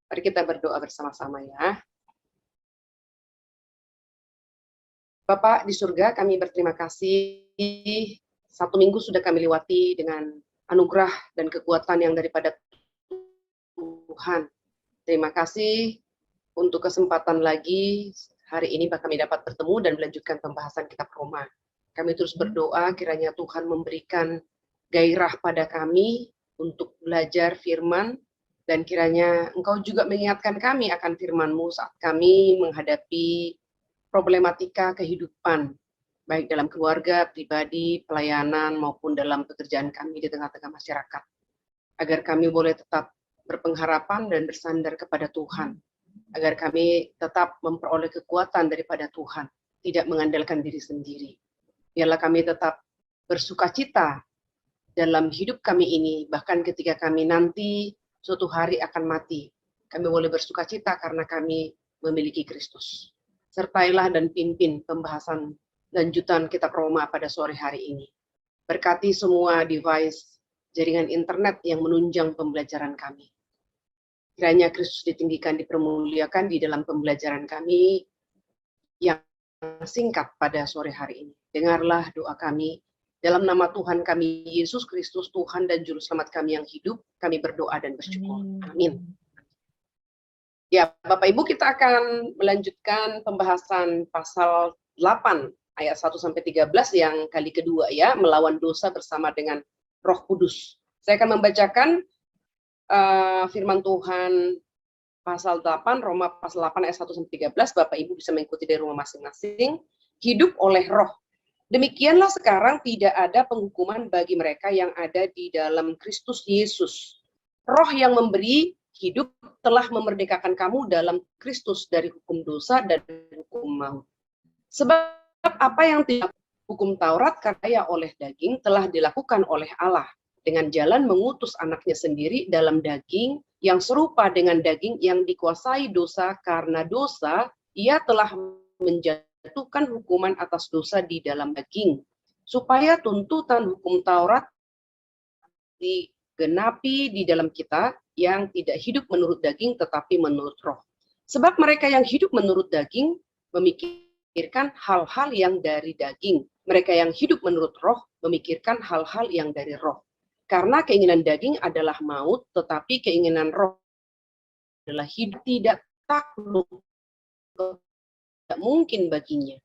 Mari kita berdoa bersama-sama ya. Bapak di surga, kami berterima kasih. 1 minggu sudah kami lewati dengan anugerah dan kekuatan yang daripada Tuhan. Terima kasih untuk kesempatan lagi hari ini kami dapat bertemu dan melanjutkan pembahasan kitab Roma. Kami terus berdoa kiranya Tuhan memberikan gairah pada kami untuk belajar firman, dan kiranya Engkau juga mengingatkan kami akan firman-Mu saat kami menghadapi problematika kehidupan, baik dalam keluarga, pribadi, pelayanan, maupun dalam pekerjaan kami di tengah-tengah masyarakat. Agar kami boleh tetap berpengharapan dan bersandar kepada Tuhan, agar kami tetap memperoleh kekuatan daripada Tuhan, tidak mengandalkan diri sendiri. Biarlah kami tetap bersukacita dalam hidup kami ini, bahkan ketika kami nanti suatu hari akan mati, kami boleh bersukacita karena kami memiliki Kristus. Sertailah dan pimpin pembahasan lanjutan kitab Roma pada sore hari ini. Berkati semua device jaringan internet yang menunjang pembelajaran kami. Kiranya Kristus ditinggikan, dipermuliakan di dalam pembelajaran kami yang singkat pada sore hari ini. Dengarlah doa kami. Dalam nama Tuhan kami, Yesus Kristus, Tuhan dan Juru Selamat kami yang hidup, kami berdoa dan bersyukur. Amin. Ya, Bapak Ibu, kita akan melanjutkan pembahasan pasal 8, ayat 1-13 yang kali kedua ya, melawan dosa bersama dengan Roh Kudus. Saya akan membacakan firman Tuhan pasal 8, Roma pasal 8 ayat 1-13, Bapak Ibu bisa mengikuti dari rumah masing-masing. Hidup oleh roh. Demikianlah sekarang tidak ada penghukuman bagi mereka yang ada di dalam Kristus Yesus. Roh yang memberi hidup telah memerdekakan kamu dalam Kristus dari hukum dosa dan hukum maut. Sebab apa yang tidak hukum Taurat karya oleh daging telah dilakukan oleh Allah dengan jalan mengutus anaknya sendiri dalam daging yang serupa dengan daging yang dikuasai dosa, karena dosa ia telah menjatuhkan hukuman atas dosa di dalam daging, supaya tuntutan hukum Taurat digenapi di dalam kita yang tidak hidup menurut daging tetapi menurut roh. Sebab mereka yang hidup menurut daging memikirkan hal-hal yang dari daging. Mereka yang hidup menurut roh memikirkan hal-hal yang dari roh. Karena keinginan daging adalah maut, tetapi keinginan roh adalah hidup. Tidak takluk, tidak mungkin baginya.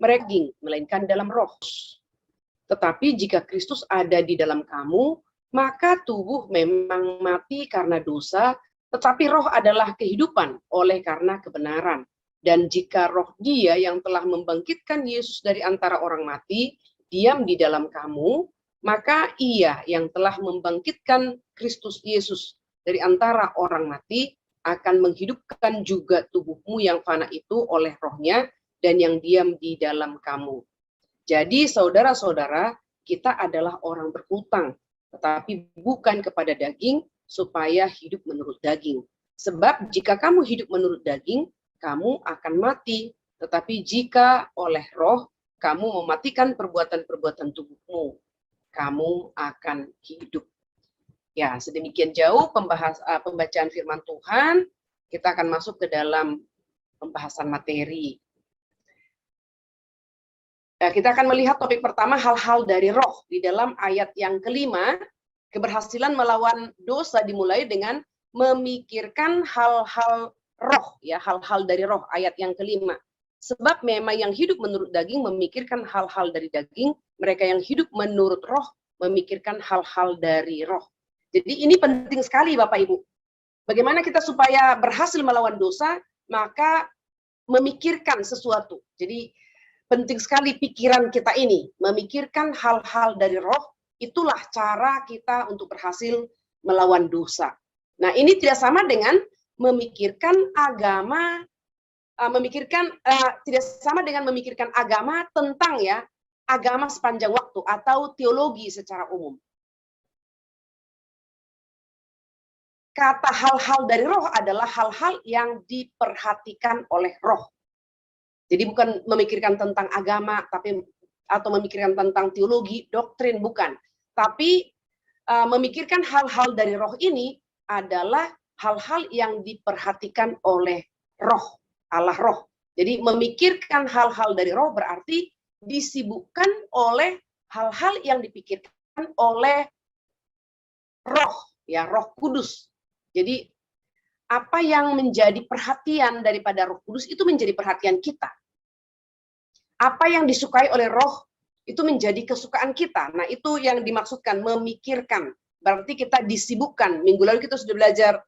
Mereka melainkan dalam roh. Tetapi jika Kristus ada di dalam kamu, maka tubuh memang mati karena dosa, tetapi roh adalah kehidupan oleh karena kebenaran. Dan jika roh Dia yang telah membangkitkan Yesus dari antara orang mati diam di dalam kamu, maka Ia yang telah membangkitkan Kristus Yesus dari antara orang mati akan menghidupkan juga tubuhmu yang fana itu oleh rohnya dan yang diam di dalam kamu. Jadi saudara-saudara, kita adalah orang berhutang, tetapi bukan kepada daging, supaya hidup menurut daging. Sebab jika kamu hidup menurut daging, kamu akan mati. Tetapi jika oleh roh, kamu mematikan perbuatan-perbuatan tubuhmu, kamu akan hidup. Ya, sedemikian jauh pembacaan firman Tuhan. Kita akan masuk ke dalam pembahasan materi. Nah, kita akan melihat topik pertama, hal-hal dari roh. Di dalam ayat yang kelima, keberhasilan melawan dosa dimulai dengan memikirkan hal-hal roh, ya, hal-hal dari roh, ayat yang kelima. Sebab memang yang hidup menurut daging memikirkan hal-hal dari daging, mereka yang hidup menurut roh memikirkan hal-hal dari roh. Jadi ini penting sekali Bapak Ibu. Bagaimana kita supaya berhasil melawan dosa, maka memikirkan sesuatu. Jadi penting sekali pikiran kita ini, memikirkan hal-hal dari roh, itulah cara kita untuk berhasil melawan dosa. Nah, ini tidak sama dengan memikirkan agama, tidak sama dengan memikirkan agama tentang ya, agama sepanjang waktu atau teologi secara umum. Kata hal-hal dari roh adalah hal-hal yang diperhatikan oleh roh. Jadi bukan memikirkan tentang agama, tapi atau memikirkan tentang teologi, doktrin, bukan. Tapi memikirkan hal-hal dari roh ini adalah hal-hal yang diperhatikan oleh roh, Allah roh. Jadi memikirkan hal-hal dari roh berarti disibukkan oleh hal-hal yang dipikirkan oleh roh, ya, Roh Kudus. Jadi apa yang menjadi perhatian daripada Roh Kudus itu menjadi perhatian kita. Apa yang disukai oleh roh itu menjadi kesukaan kita. Nah, itu yang dimaksudkan memikirkan. Berarti kita disibukkan. Minggu lalu kita sudah belajar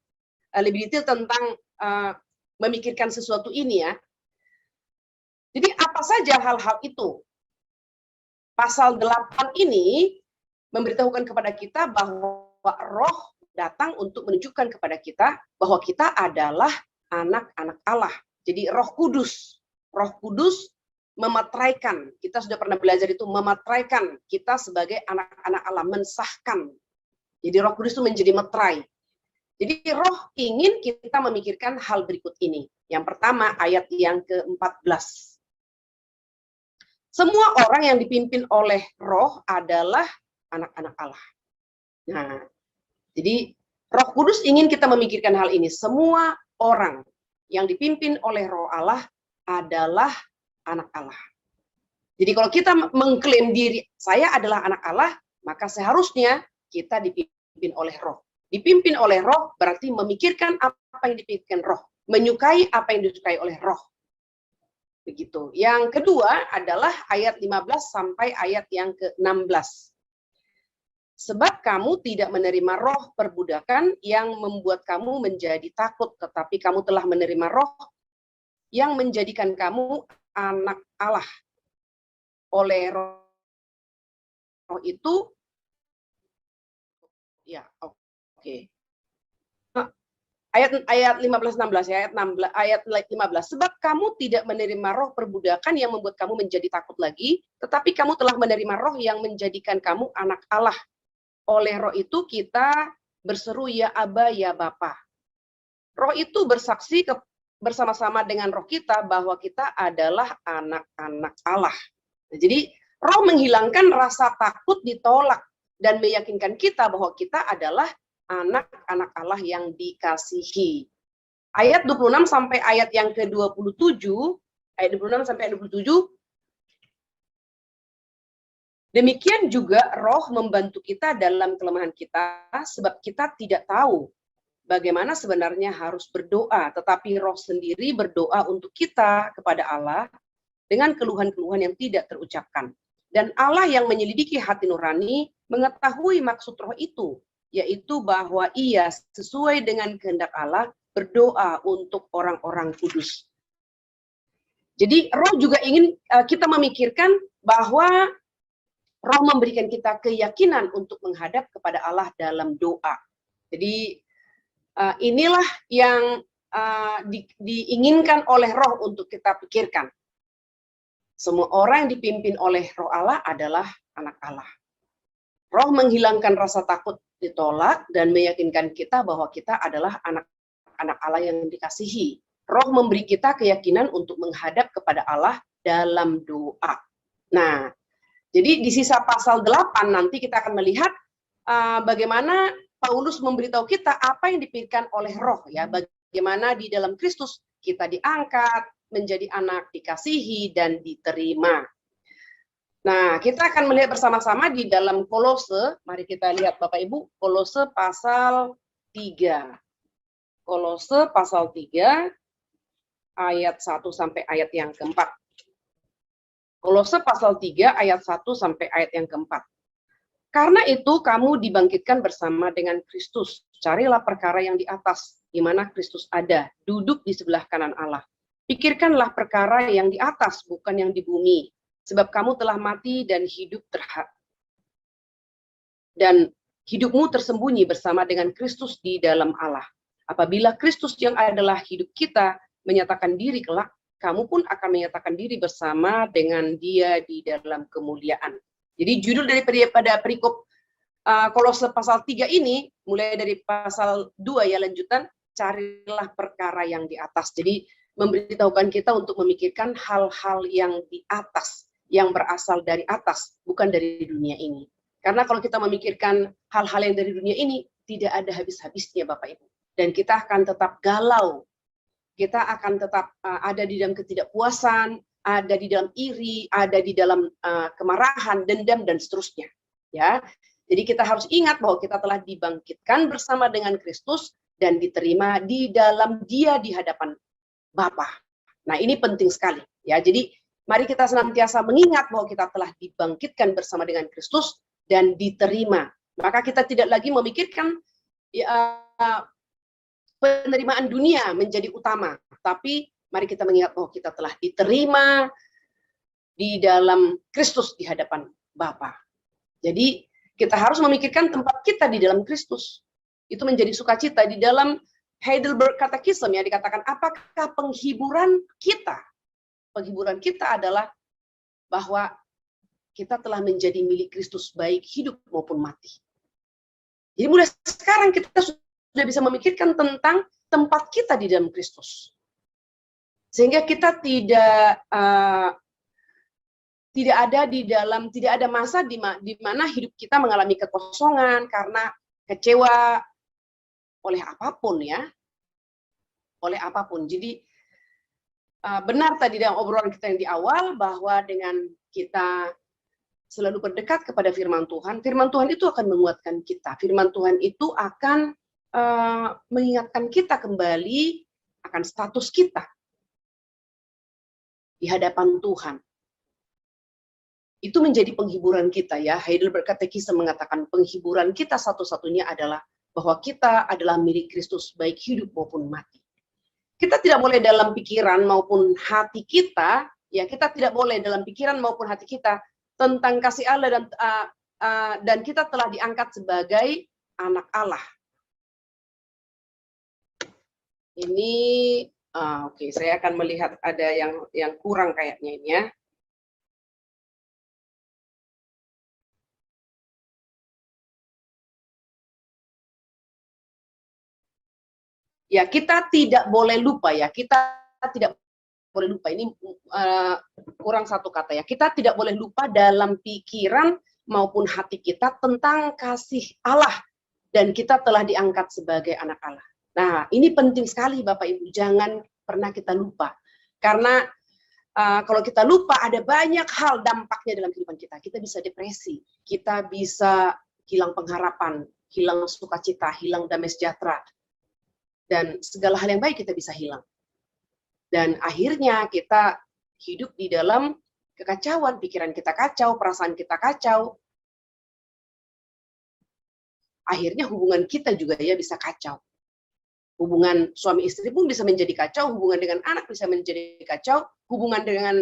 lebih detail tentang memikirkan sesuatu ini, ya. Jadi apa saja hal-hal itu? Pasal 8 ini memberitahukan kepada kita bahwa roh datang untuk menunjukkan kepada kita bahwa kita adalah anak-anak Allah. Jadi Roh Kudus memetraikan. Kita sudah pernah belajar itu, memetraikan kita sebagai anak-anak Allah, mensahkan. Jadi Roh Kudus itu menjadi metrai. Jadi roh ingin kita memikirkan hal berikut ini. Yang pertama, ayat yang ke-14. Semua orang yang dipimpin oleh roh adalah anak-anak Allah. Nah, jadi Roh Kudus ingin kita memikirkan hal ini. Semua orang yang dipimpin oleh roh Allah adalah anak Allah. Jadi kalau kita mengklaim diri, saya adalah anak Allah, maka seharusnya kita dipimpin oleh roh. Dipimpin oleh roh berarti memikirkan apa yang dipikirkan roh. Menyukai apa yang disukai oleh roh. Begitu. Yang kedua adalah ayat 15 sampai ayat yang ke-16. Sebab kamu tidak menerima roh perbudakan yang membuat kamu menjadi takut, tetapi kamu telah menerima roh yang menjadikan kamu anak Allah. Oleh roh itu, ya, oke. Ayat 15-16 ya, ayat 15. Sebab kamu tidak menerima roh perbudakan yang membuat kamu menjadi takut lagi, tetapi kamu telah menerima roh yang menjadikan kamu anak Allah. Oleh roh itu kita berseru ya Aba ya Bapa. Roh itu bersaksi bersama-sama dengan roh kita bahwa kita adalah anak-anak Allah. Jadi roh menghilangkan rasa takut ditolak dan meyakinkan kita bahwa kita adalah anak-anak Allah yang dikasihi. Ayat 26 sampai ayat yang ke-27, ayat 26 sampai ayat 27, demikian juga roh membantu kita dalam kelemahan kita, sebab kita tidak tahu bagaimana sebenarnya harus berdoa, tetapi roh sendiri berdoa untuk kita kepada Allah dengan keluhan-keluhan yang tidak terucapkan. Dan Allah yang menyelidiki hati nurani mengetahui maksud roh itu, yaitu bahwa ia sesuai dengan kehendak Allah berdoa untuk orang-orang kudus. Jadi roh juga ingin kita memikirkan bahwa roh memberikan kita keyakinan untuk menghadap kepada Allah dalam doa. Jadi inilah yang diinginkan oleh roh untuk kita pikirkan. Semua orang yang dipimpin oleh roh Allah adalah anak Allah. Roh menghilangkan rasa takut ditolak dan meyakinkan kita bahwa kita adalah anak-anak Allah yang dikasihi. Roh memberi kita keyakinan untuk menghadap kepada Allah dalam doa. Nah, jadi di sisa pasal 8 nanti kita akan melihat bagaimana Paulus memberitahu kita apa yang dipikirkan oleh roh, ya, bagaimana di dalam Kristus kita diangkat menjadi anak dikasihi dan diterima. Nah, kita akan melihat bersama-sama di dalam Kolose. Mari kita lihat Bapak Ibu, Kolose pasal 3. Kolose pasal 3 ayat 1 sampai ayat yang keempat. Kolose pasal 3 ayat 1 sampai ayat yang keempat. Karena itu kamu dibangkitkan bersama dengan Kristus. Carilah perkara yang di atas, di mana Kristus ada, duduk di sebelah kanan Allah. Pikirkanlah perkara yang di atas, bukan yang di bumi. Sebab kamu telah mati dan hidupmu tersembunyi bersama dengan Kristus di dalam Allah. Apabila Kristus yang adalah hidup kita menyatakan diri kelak, kamu pun akan menyatakan diri bersama dengan Dia di dalam kemuliaan. Jadi judul daripada perikop Kolose pasal 3 ini, mulai dari pasal 2 ya lanjutan, carilah perkara yang di atas. Jadi memberitahukan kita untuk memikirkan hal-hal yang di atas, yang berasal dari atas, bukan dari dunia ini. Karena kalau kita memikirkan hal-hal yang dari dunia ini, tidak ada habis-habisnya Bapak Ibu. dan kita akan tetap galau, kita akan tetap ada di dalam ketidakpuasan, ada di dalam iri, ada di dalam kemarahan, dendam, dan seterusnya. Ya, jadi kita harus ingat bahwa kita telah dibangkitkan bersama dengan Kristus dan diterima di dalam Dia di hadapan Bapa. Nah, ini penting sekali. Ya, jadi mari kita senantiasa mengingat bahwa kita telah dibangkitkan bersama dengan Kristus dan diterima. Maka kita tidak lagi memikirkan penerimaan dunia menjadi utama, tapi mari kita mengingat bahwa kita telah diterima di dalam Kristus di hadapan Bapa. Jadi kita harus memikirkan tempat kita di dalam Kristus. Itu menjadi sukacita. Di dalam Heidelberg Catechism ya dikatakan, apakah penghiburan kita? Penghiburan kita adalah bahwa kita telah menjadi milik Kristus baik hidup maupun mati. Jadi mulai sekarang kita sudah bisa memikirkan tentang tempat kita di dalam Kristus. Sehingga kita tidak ada masa di mana hidup kita mengalami kekosongan karena kecewa oleh apapun ya. Oleh apapun. Jadi benar tadi dalam obrolan kita yang di awal bahwa dengan kita selalu berdekat kepada firman Tuhan itu akan menguatkan kita. Firman Tuhan itu akan mengingatkan kita kembali akan status kita di hadapan Tuhan. Itu menjadi penghiburan kita ya. Heidelberg Catechism mengatakan penghiburan kita satu-satunya adalah bahwa kita adalah milik Kristus baik hidup maupun mati. Kita tidak boleh dalam pikiran maupun hati kita, ya kita tidak boleh dalam pikiran maupun hati kita tentang kasih Allah dan kita telah diangkat sebagai anak Allah. Ini oke, saya akan melihat ada yang kurang kayaknya ini ya. Ya, kita tidak boleh lupa ya. Kita tidak boleh lupa. Ini kurang satu kata ya. Kita tidak boleh lupa dalam pikiran maupun hati kita tentang kasih Allah dan kita telah diangkat sebagai anak Allah. Nah, ini penting sekali Bapak Ibu. Jangan pernah kita lupa. Karena kalau kita lupa ada banyak hal dampaknya dalam kehidupan kita. Kita bisa depresi, kita bisa hilang pengharapan, hilang sukacita, hilang damai sejahtera. Dan segala hal yang baik kita bisa hilang. Dan akhirnya kita hidup di dalam kekacauan, pikiran kita kacau, perasaan kita kacau. Akhirnya hubungan kita juga ya bisa kacau. Hubungan suami istri pun bisa menjadi kacau, hubungan dengan anak bisa menjadi kacau, hubungan dengan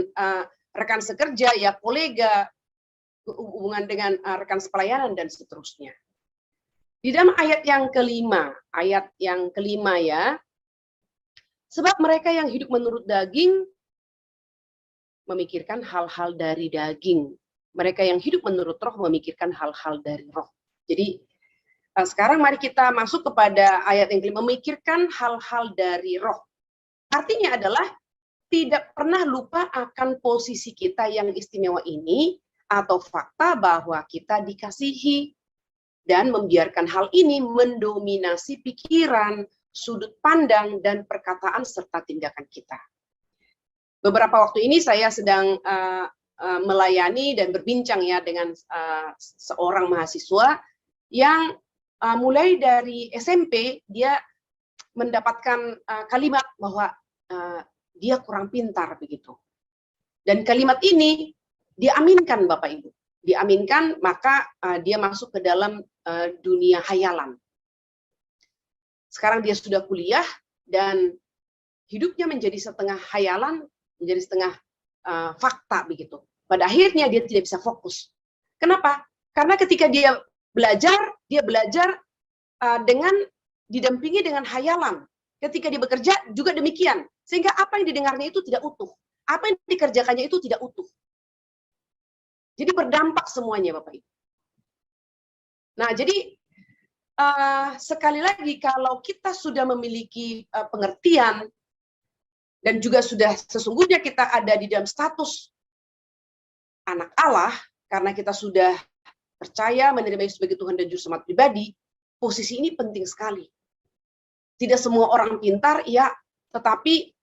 rekan sekerja, ya kolega, hubungan dengan rekan sepelayanan, dan seterusnya. Di dalam ayat yang kelima ya, sebab mereka yang hidup menurut daging memikirkan hal-hal dari daging. Mereka yang hidup menurut roh memikirkan hal-hal dari roh. Jadi sekarang mari kita masuk kepada ayat yang kelima, memikirkan hal-hal dari roh. Artinya adalah tidak pernah lupa akan posisi kita yang istimewa ini atau fakta bahwa kita dikasihi, dan membiarkan hal ini mendominasi pikiran, sudut pandang, dan perkataan serta tindakan kita. Beberapa waktu ini saya sedang melayani dan berbincang ya dengan seorang mahasiswa yang mulai dari SMP dia mendapatkan kalimat bahwa dia kurang pintar begitu. Dan kalimat ini diaminkan Bapak Ibu. Diaminkan, maka dia masuk ke dalam dunia hayalan. Sekarang dia sudah kuliah dan hidupnya menjadi setengah hayalan, menjadi setengah fakta begitu. Pada akhirnya dia tidak bisa fokus. Kenapa? Karena ketika dia belajar dengan didampingi dengan hayalan. Ketika dia bekerja juga demikian. Sehingga apa yang didengarnya itu tidak utuh. Apa yang dikerjakannya itu tidak utuh. Jadi berdampak semuanya Bapak Ibu. Nah, jadi sekali lagi kalau kita sudah memiliki pengertian dan juga sudah sesungguhnya kita ada di dalam status anak Allah, karena kita sudah percaya menerima Yesus sebagai Tuhan dan Juru Selamat pribadi, posisi ini penting sekali. tidak semua orang pintar, ya, tetapi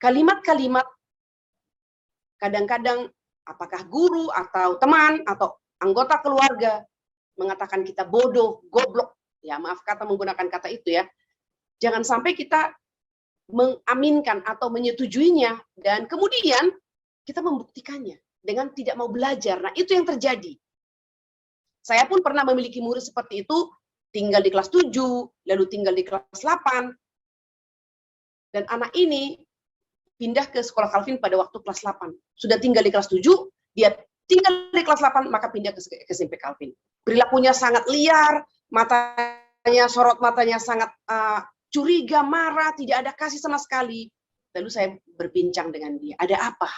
kalimat-kalimat kadang-kadang apakah guru atau teman atau anggota keluarga mengatakan kita bodoh, goblok, ya maaf kata menggunakan kata itu ya. Jangan sampai kita mengaminkan atau menyetujuinya dan kemudian kita membuktikannya dengan tidak mau belajar. Nah, itu yang terjadi. Saya pun pernah memiliki murid seperti itu, tinggal di kelas 7, lalu tinggal di kelas 8. Dan anak ini pindah ke sekolah Calvin pada waktu kelas 8. Sudah tinggal di kelas 7, dia tinggal di kelas 8, maka pindah ke SMP Calvin. Perilakunya sangat liar, matanya, sorot matanya sangat curiga, marah, tidak ada kasih sama sekali. Lalu saya berbincang dengan dia, ada apa?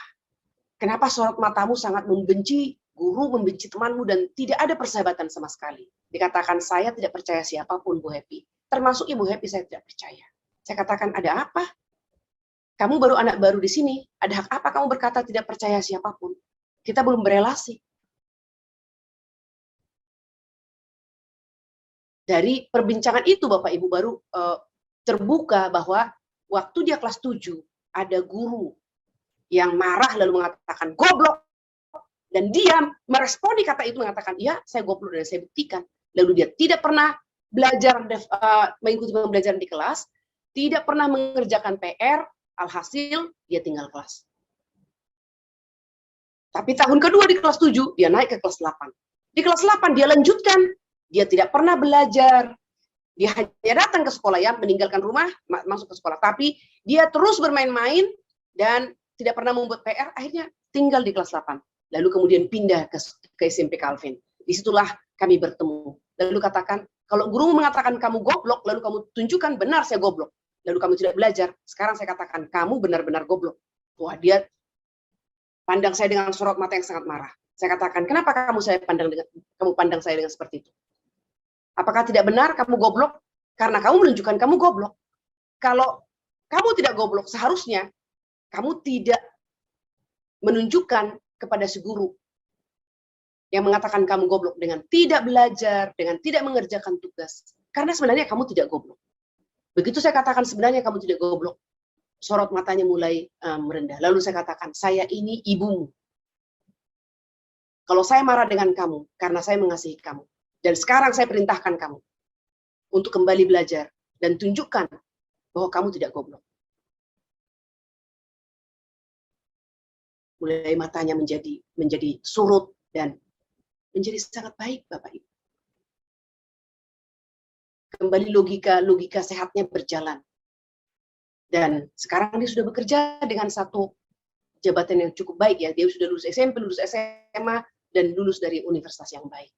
Kenapa sorot matamu sangat membenci guru, membenci temanmu, dan tidak ada persahabatan sama sekali? Dikatakan, saya tidak percaya siapapun, Bu Happy. Termasuk Ibu Happy, saya tidak percaya. Saya katakan, ada apa? Kamu baru anak baru di sini, ada hak apa kamu berkata tidak percaya siapapun? Kita belum berelasi. Dari perbincangan itu, Bapak Ibu, baru terbuka bahwa waktu dia kelas 7, ada guru yang marah lalu mengatakan goblok, dan dia meresponi kata itu mengatakan, iya saya goblok dan saya buktikan. Lalu dia tidak pernah belajar, mengikuti pembelajaran di kelas, tidak pernah mengerjakan PR, alhasil dia tinggal kelas. Tapi tahun kedua di kelas 7, dia naik ke kelas 8. Di kelas 8 dia lanjutkan, dia tidak pernah belajar, dia hanya datang ke sekolah ya, meninggalkan rumah, masuk ke sekolah. Tapi dia terus bermain-main dan tidak pernah membuat PR, akhirnya tinggal di kelas 8. Lalu kemudian pindah ke SMP Calvin. Disitulah kami bertemu. Lalu katakan, kalau guru mengatakan kamu goblok, lalu kamu tunjukkan benar saya goblok. Lalu kamu tidak belajar. Sekarang saya katakan, kamu benar-benar goblok. Wah, dia pandang saya dengan sorot mata yang sangat marah. Saya katakan, kenapa kamu pandang saya dengan seperti itu? Apakah tidak benar kamu goblok? Karena kamu menunjukkan kamu goblok. Kalau kamu tidak goblok, seharusnya kamu tidak menunjukkan kepada si guru yang mengatakan kamu goblok dengan tidak belajar, dengan tidak mengerjakan tugas. Karena sebenarnya kamu tidak goblok. Begitu saya katakan sebenarnya kamu tidak goblok, sorot matanya mulai merendah. Lalu saya katakan, saya ini ibumu. Kalau saya marah dengan kamu, karena saya mengasihi kamu. Dan sekarang saya perintahkan kamu untuk kembali belajar dan tunjukkan bahwa kamu tidak goblok. Mulai matanya menjadi surut dan menjadi sangat baik, Bapak Ibu. Kembali logika sehatnya berjalan. Dan sekarang dia sudah bekerja dengan satu jabatan yang cukup baik ya. Dia sudah lulus SMP, lulus SMA, dan lulus dari universitas yang baik.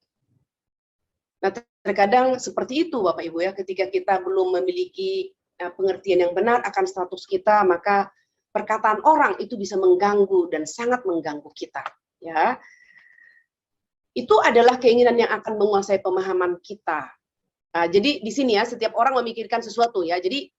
Nah, terkadang seperti itu Bapak Ibu ya, ketika kita belum memiliki pengertian yang benar akan status kita, maka perkataan orang itu bisa mengganggu dan sangat mengganggu kita, ya. Itu adalah keinginan yang akan menguasai pemahaman kita. Jadi di sini ya, setiap orang memikirkan sesuatu ya. Jadi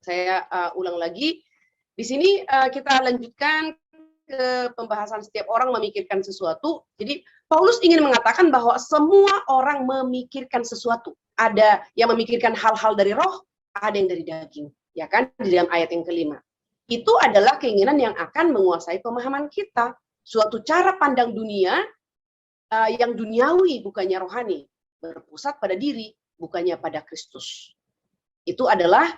saya ulang lagi, di sini kita lanjutkan ke pembahasan setiap orang memikirkan sesuatu. Jadi Paulus ingin mengatakan bahwa semua orang memikirkan sesuatu. Ada yang memikirkan hal-hal dari roh, ada yang dari daging, ya kan? Di dalam ayat yang kelima. Itu adalah keinginan yang akan menguasai pemahaman kita. Suatu cara pandang dunia yang duniawi, bukannya rohani. Berpusat pada diri, bukannya pada Kristus. Itu adalah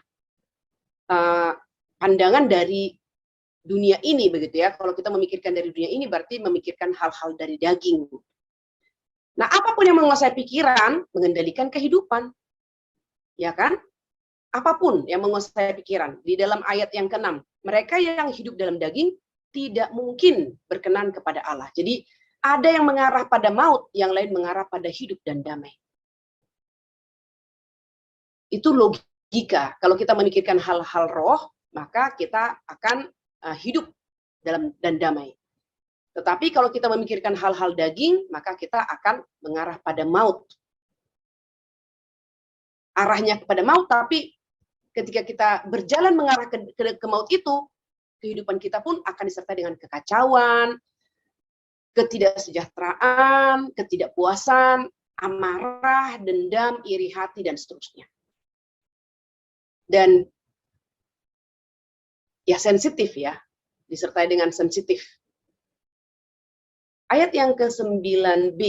pandangan dari dunia ini, begitu ya. Kalau kita memikirkan dari dunia ini, berarti memikirkan hal-hal dari daging. Nah, apapun yang menguasai pikiran, mengendalikan kehidupan. Ya kan? Apapun yang menguasai pikiran. Di dalam ayat yang ke-6, mereka yang hidup dalam daging tidak mungkin berkenan kepada Allah. Jadi ada yang mengarah pada maut, yang lain mengarah pada hidup dan damai. Itu logika. Kalau kita memikirkan hal-hal roh, maka kita akan hidup dalam dan damai. Tetapi kalau kita memikirkan hal-hal daging, maka kita akan mengarah pada maut. Arahnya kepada maut, tapi ketika kita berjalan mengarah ke maut itu, kehidupan kita pun akan disertai dengan kekacauan, ketidaksejahteraan, ketidakpuasan, amarah, dendam, iri hati, dan seterusnya. dan ya sensitif ya, disertai dengan sensitif. Ayat yang ke-9b,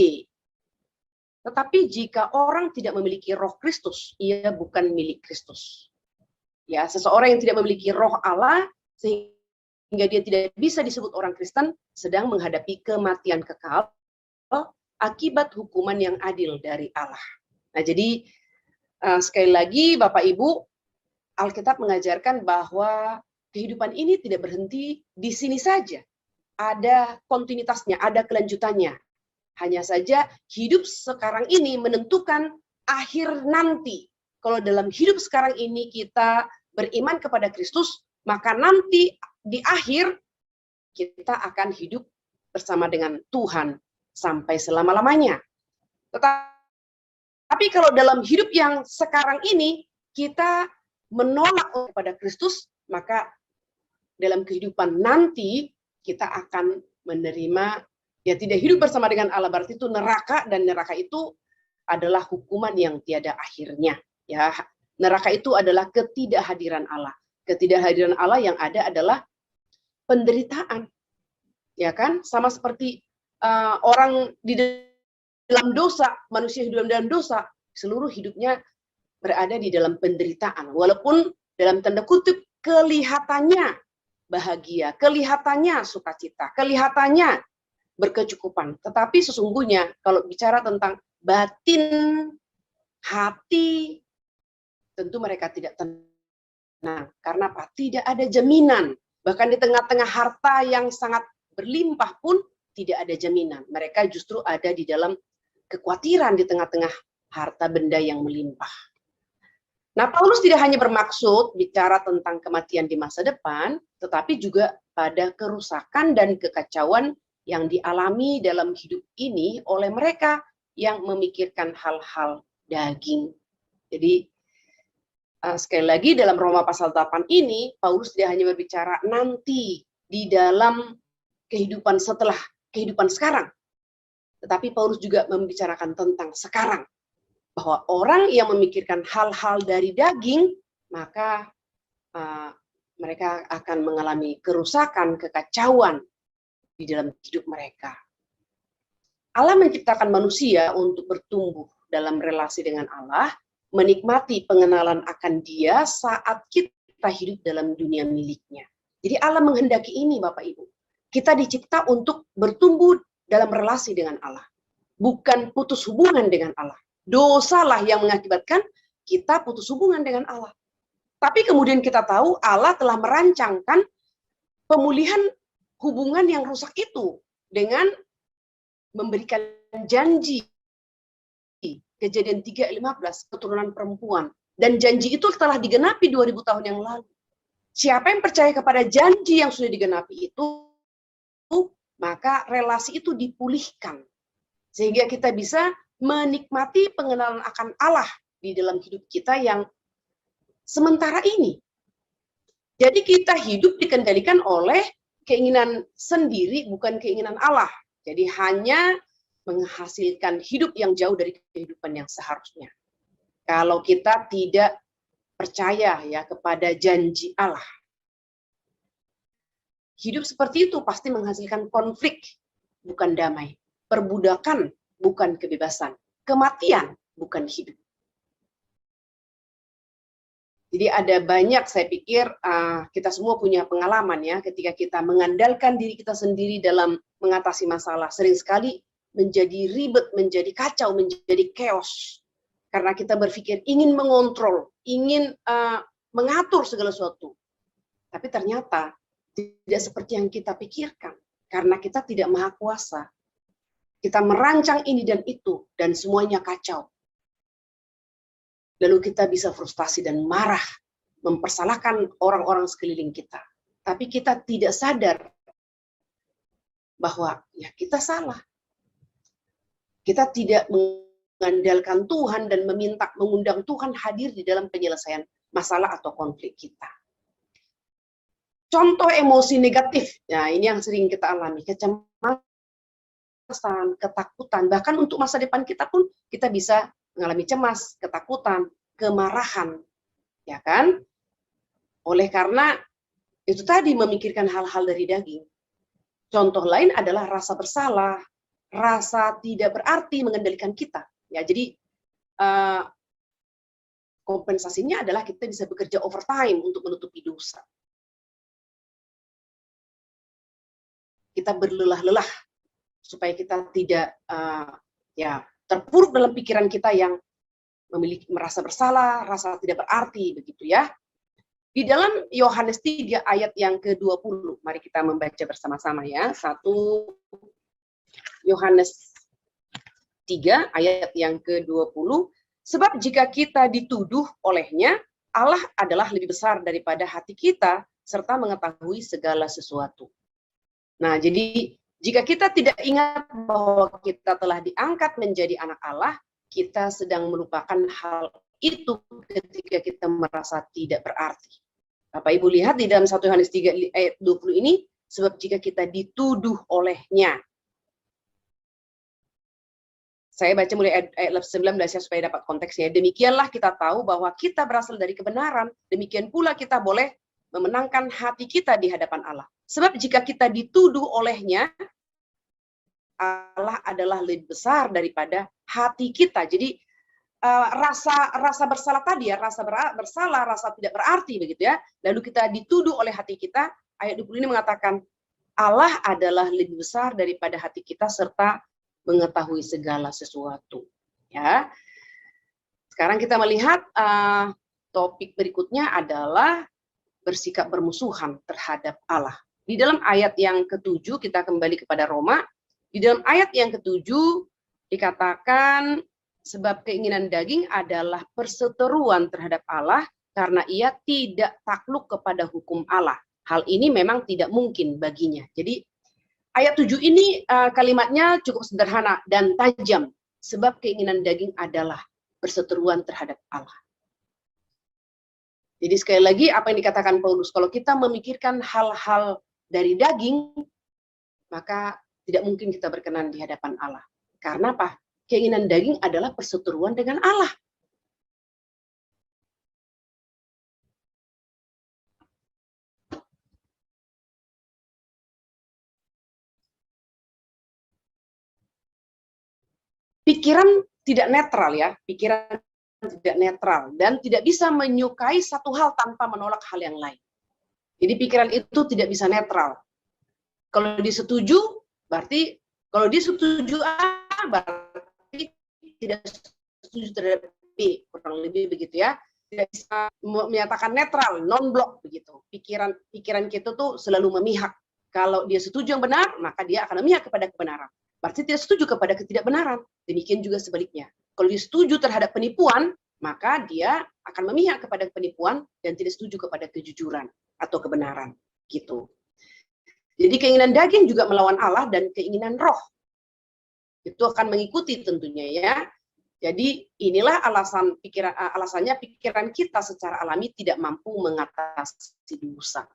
tetapi jika orang tidak memiliki roh Kristus, ia bukan milik Kristus. Ya, seseorang yang tidak memiliki roh Allah, sehingga dia tidak bisa disebut orang Kristen, sedang menghadapi kematian kekal akibat hukuman yang adil dari Allah. Nah, jadi sekali lagi Bapak Ibu, Alkitab mengajarkan bahwa kehidupan ini tidak berhenti di sini saja. Ada kontinuitasnya, ada kelanjutannya. Hanya saja hidup sekarang ini menentukan akhir nanti. Kalau dalam hidup sekarang ini kita beriman kepada Kristus, maka nanti di akhir kita akan hidup bersama dengan Tuhan sampai selama-lamanya. Tapi kalau dalam hidup yang sekarang ini kita menolak kepada Kristus, maka dalam kehidupan nanti kita akan menerima, ya tidak hidup bersama dengan Allah, berarti itu neraka, dan neraka itu adalah hukuman yang tiada akhirnya. Ya, neraka itu adalah ketidakhadiran Allah. Ketidakhadiran Allah yang ada adalah penderitaan. Ya kan? Sama seperti orang di dalam dosa, manusia hidup dalam dosa, seluruh hidupnya berada di dalam penderitaan. Walaupun dalam tanda kutip kelihatannya bahagia, kelihatannya sukacita, kelihatannya berkecukupan. Tetapi sesungguhnya kalau bicara tentang batin, hati, tentu mereka tidak tenang. Karena apa? Tidak ada jaminan. Bahkan di tengah-tengah harta yang sangat berlimpah pun tidak ada jaminan. Mereka justru ada di dalam kekhawatiran di tengah-tengah harta benda yang melimpah. Nah, Paulus tidak hanya bermaksud bicara tentang kematian di masa depan, tetapi juga pada kerusakan dan kekacauan yang dialami dalam hidup ini oleh mereka yang memikirkan hal-hal daging. Jadi, sekali lagi dalam Roma pasal 8 ini, Paulus tidak hanya berbicara nanti di dalam kehidupan setelah kehidupan sekarang, tetapi Paulus juga membicarakan tentang sekarang. Bahwa orang yang memikirkan hal-hal dari daging, maka mereka akan mengalami kerusakan, kekacauan di dalam hidup mereka. Allah menciptakan manusia untuk bertumbuh dalam relasi dengan Allah, menikmati pengenalan akan Dia saat kita hidup dalam dunia miliknya. Jadi Allah menghendaki ini, Bapak Ibu. Kita dicipta untuk bertumbuh dalam relasi dengan Allah, bukan putus hubungan dengan Allah. Dosalah yang mengakibatkan kita putus hubungan dengan Allah. Tapi kemudian kita tahu Allah telah merancangkan pemulihan hubungan yang rusak itu dengan memberikan janji. Kejadian 3:15, keturunan perempuan. Dan janji itu telah digenapi 2000 tahun yang lalu. Siapa yang percaya kepada janji yang sudah digenapi itu, maka relasi itu dipulihkan. Sehingga kita bisa menikmati pengenalan akan Allah di dalam hidup kita yang sementara ini. Jadi kita hidup dikendalikan oleh keinginan sendiri, bukan keinginan Allah. Jadi hanya menghasilkan hidup yang jauh dari kehidupan yang seharusnya. Kalau kita tidak percaya ya kepada janji Allah. Hidup seperti itu pasti menghasilkan konflik, bukan damai. Perbudakan, bukan kebebasan. Kematian, bukan hidup. Jadi ada banyak, saya pikir kita semua punya pengalaman ya, ketika kita mengandalkan diri kita sendiri dalam mengatasi masalah. Sering sekali menjadi ribet, menjadi kacau, menjadi chaos. Karena kita berpikir ingin mengontrol, ingin mengatur segala sesuatu. Tapi ternyata tidak seperti yang kita pikirkan. Karena kita tidak maha kuasa. Kita merancang ini dan itu, dan semuanya kacau. Lalu kita bisa frustasi dan marah, mempersalahkan orang-orang sekeliling kita. Tapi kita tidak sadar bahwa ya kita salah. Kita tidak mengandalkan Tuhan dan mengundang Tuhan hadir di dalam penyelesaian masalah atau konflik kita. Contoh emosi negatif, ya ini yang sering kita alami, kecemasan, ketakutan, bahkan untuk masa depan kita pun kita bisa mengalami cemas, ketakutan, kemarahan, ya kan? Oleh karena itu tadi memikirkan hal-hal dari daging. Contoh lain adalah rasa bersalah, rasa tidak berarti mengendalikan kita. Ya, jadi kompensasinya adalah kita bisa bekerja overtime untuk menutupi dosa. Kita berlelah-lelah supaya kita tidak terpuruk dalam pikiran kita yang memiliki merasa bersalah, rasa tidak berarti, begitu ya. Di dalam Yohanes 3 ayat yang ke-20, mari kita membaca bersama-sama ya. 1 Yohanes 3 ayat yang ke-20, sebab jika kita dituduh olehnya, Allah adalah lebih besar daripada hati kita, serta mengetahui segala sesuatu. Nah, jadi jika kita tidak ingat bahwa kita telah diangkat menjadi anak Allah, kita sedang melupakan hal itu ketika kita merasa tidak berarti. Bapak Ibu lihat di dalam 1 Yohanes 3 ayat 20 ini, sebab jika kita dituduh olehnya. Saya baca mulai ayat 19 ya supaya dapat konteksnya. Demikianlah kita tahu bahwa kita berasal dari kebenaran, demikian pula kita boleh memenangkan hati kita di hadapan Allah. Sebab jika kita dituduh olehnya, Allah adalah lebih besar daripada hati kita. Jadi rasa bersalah tadi ya, rasa bersalah, rasa tidak berarti begitu ya. Lalu kita dituduh oleh hati kita, ayat 20 ini mengatakan Allah adalah lebih besar daripada hati kita serta mengetahui segala sesuatu. Ya. Sekarang kita melihat topik berikutnya adalah bersikap bermusuhan terhadap Allah. Di dalam ayat yang ke-7 kita kembali kepada Roma. Di dalam ayat yang ke-7 dikatakan sebab keinginan daging adalah perseteruan terhadap Allah karena ia tidak takluk kepada hukum Allah. Hal ini memang tidak mungkin baginya. Jadi ayat 7 ini kalimatnya cukup sederhana dan tajam. Sebab keinginan daging adalah perseteruan terhadap Allah. Jadi sekali lagi apa yang dikatakan Paulus, kalau kita memikirkan hal-hal dari daging, maka tidak mungkin kita berkenan di hadapan Allah. Karena apa? Keinginan daging adalah perseteruan dengan Allah. Pikiran tidak netral ya, pikiran tidak netral dan tidak bisa menyukai satu hal tanpa menolak hal yang lain. Jadi pikiran itu tidak bisa netral. Kalau disetujui, berarti kalau dia setuju A, berarti tidak setuju terhadap B, kurang lebih begitu ya. Tidak bisa menyatakan netral, non-blok begitu. Pikiran kita tuh selalu memihak. Kalau dia setuju yang benar, maka dia akan memihak kepada kebenaran. Berarti tidak setuju kepada ketidakbenaran. Demikian juga sebaliknya. Kalau dia setuju terhadap penipuan, maka dia akan memihak kepada penipuan dan tidak setuju kepada kejujuran atau kebenaran. Gitu. Jadi keinginan daging juga melawan Allah dan keinginan roh. Itu akan mengikuti tentunya ya. Jadi inilah alasannya pikiran kita secara alami tidak mampu mengatasi dosa.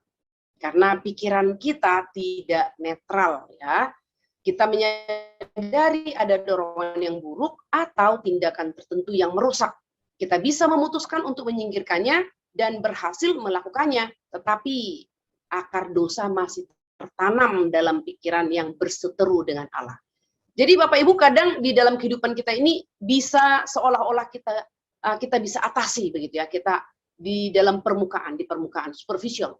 Karena pikiran kita tidak netral ya. Kita menyadari ada dorongan yang buruk atau tindakan tertentu yang merusak. Kita bisa memutuskan untuk menyingkirkannya dan berhasil melakukannya, tetapi akar dosa masih tertanam dalam pikiran yang berseteru dengan Allah. Jadi Bapak Ibu kadang di dalam kehidupan kita ini bisa seolah-olah kita bisa atasi begitu ya, kita di dalam di permukaan superficial.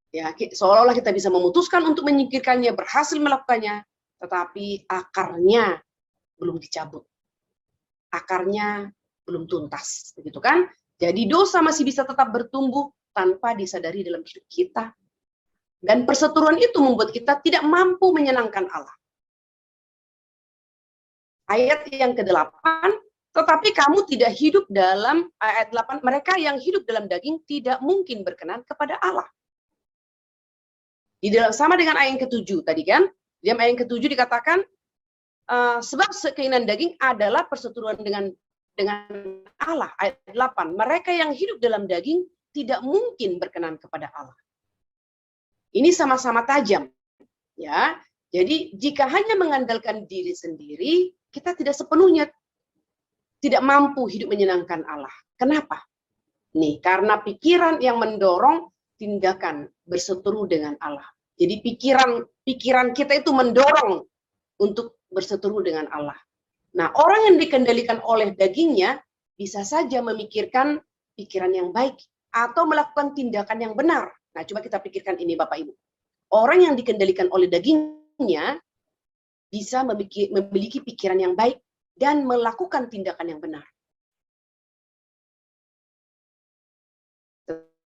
Ya, seolah-olah kita bisa memutuskan untuk menyingkirkannya, berhasil melakukannya, tetapi akarnya belum dicabut. Akarnya belum tuntas, begitu kan? Jadi dosa masih bisa tetap bertumbuh tanpa disadari dalam hidup kita. Dan perseteruan itu membuat kita tidak mampu menyenangkan Allah. Ayat yang ke-8, tetapi kamu tidak hidup dalam, ayat 8, mereka yang hidup dalam daging tidak mungkin berkenan kepada Allah. Di dalam sama dengan ayat yang ke-7 tadi kan, di dalam ayat yang ke-7 dikatakan, sebab keinginan daging adalah perseteruan dengan Allah. Ayat 8, mereka yang hidup dalam daging tidak mungkin berkenan kepada Allah. Ini sama-sama tajam, ya. Jadi jika hanya mengandalkan diri sendiri, kita tidak sepenuhnya tidak mampu hidup menyenangkan Allah. Kenapa? Nih, karena pikiran yang mendorong tindakan berseteru dengan Allah. Jadi pikiran kita itu mendorong untuk berseteru dengan Allah. Nah, orang yang dikendalikan oleh dagingnya bisa saja memikirkan pikiran yang baik atau melakukan tindakan yang benar. Nah, coba kita pikirkan ini Bapak Ibu. Orang yang dikendalikan oleh dagingnya bisa memiliki pikiran yang baik dan melakukan tindakan yang benar.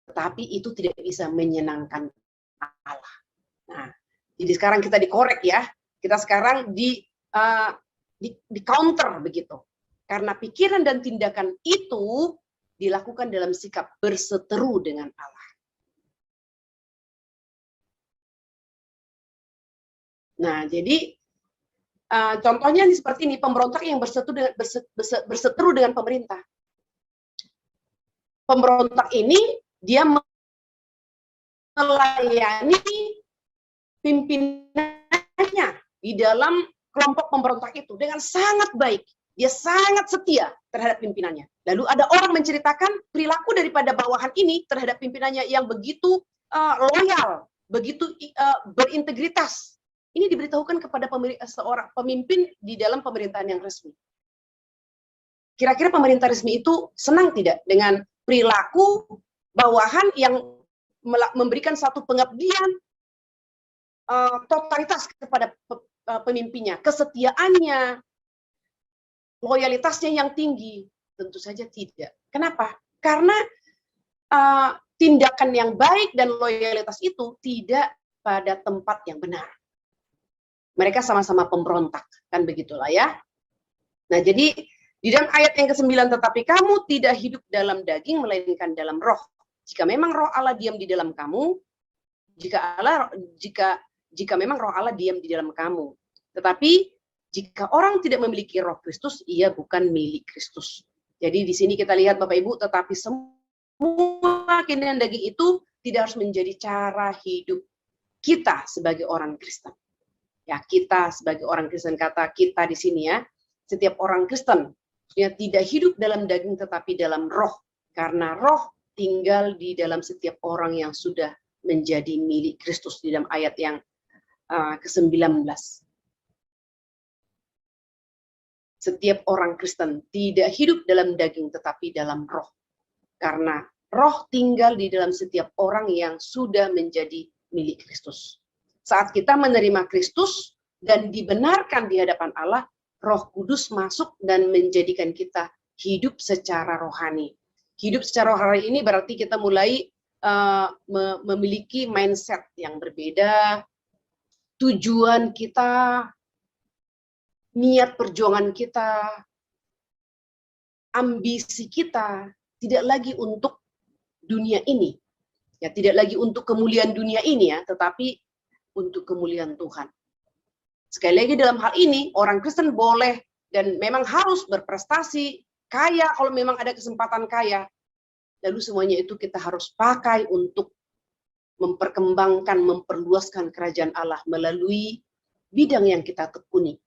Tetapi itu tidak bisa menyenangkan Allah. Nah, jadi sekarang kita dikorek ya. Kita sekarang di counter begitu. Karena pikiran dan tindakan itu dilakukan dalam sikap berseteru dengan Allah. Nah, jadi contohnya seperti ini, pemberontak yang berseteru dengan pemerintah. Pemberontak ini dia melayani pimpinannya di dalam kelompok pemberontak itu dengan sangat baik. Dia sangat setia terhadap pimpinannya. Lalu ada orang menceritakan perilaku daripada bawahan ini terhadap pimpinannya yang begitu loyal, begitu berintegritas. Ini diberitahukan kepada seorang pemimpin di dalam pemerintahan yang resmi. Kira-kira pemerintah resmi itu senang tidak dengan perilaku bawahan yang memberikan satu pengabdian totalitas kepada pemimpinnya, kesetiaannya, loyalitasnya yang tinggi? Tentu saja tidak. Kenapa? Karena tindakan yang baik dan loyalitas itu tidak pada tempat yang benar. Mereka sama-sama pemberontak, kan begitulah ya. Nah, jadi di dalam ayat yang ke-9, tetapi kamu tidak hidup dalam daging, melainkan dalam roh. Jika memang roh Allah diam di dalam kamu, jika memang roh Allah diam di dalam kamu. Tetapi jika orang tidak memiliki roh Kristus, ia bukan milik Kristus. Jadi di sini kita lihat Bapak Ibu, tetapi semua keinginan daging itu tidak harus menjadi cara hidup kita sebagai orang Kristen. Ya, kita sebagai orang Kristen, kata kita di sini ya, setiap orang Kristen ya, tidak hidup dalam daging tetapi dalam roh, karena roh tinggal di dalam setiap orang yang sudah menjadi milik Kristus, di dalam ayat yang ke-19. Setiap orang Kristen tidak hidup dalam daging tetapi dalam roh, karena roh tinggal di dalam setiap orang yang sudah menjadi milik Kristus. Saat kita menerima Kristus dan dibenarkan di hadapan Allah, Roh Kudus masuk dan menjadikan kita hidup secara rohani. Hidup secara rohani ini berarti kita mulai memiliki mindset yang berbeda, tujuan kita, niat perjuangan kita, ambisi kita tidak lagi untuk dunia ini, ya, tidak lagi untuk kemuliaan dunia ini ya, tetapi untuk kemuliaan Tuhan. Sekali lagi dalam hal ini, orang Kristen boleh dan memang harus berprestasi, kaya kalau memang ada kesempatan kaya. Lalu semuanya itu kita harus pakai untuk memperkembangkan, memperluaskan kerajaan Allah melalui bidang yang kita tekuni.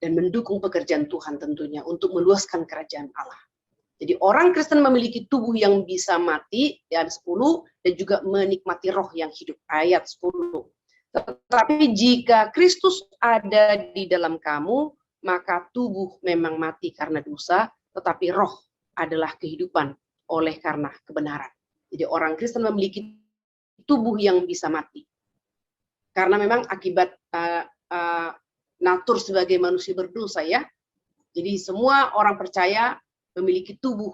Dan mendukung pekerjaan Tuhan tentunya untuk meluaskan kerajaan Allah. Jadi orang Kristen memiliki tubuh yang bisa mati, ayat 10, dan juga menikmati roh yang hidup, ayat 10. Tetapi jika Kristus ada di dalam kamu, maka tubuh memang mati karena dosa, tetapi roh adalah kehidupan oleh karena kebenaran. Jadi orang Kristen memiliki tubuh yang bisa mati. Karena memang akibat natur sebagai manusia berdosa ya. Jadi semua orang percaya memiliki tubuh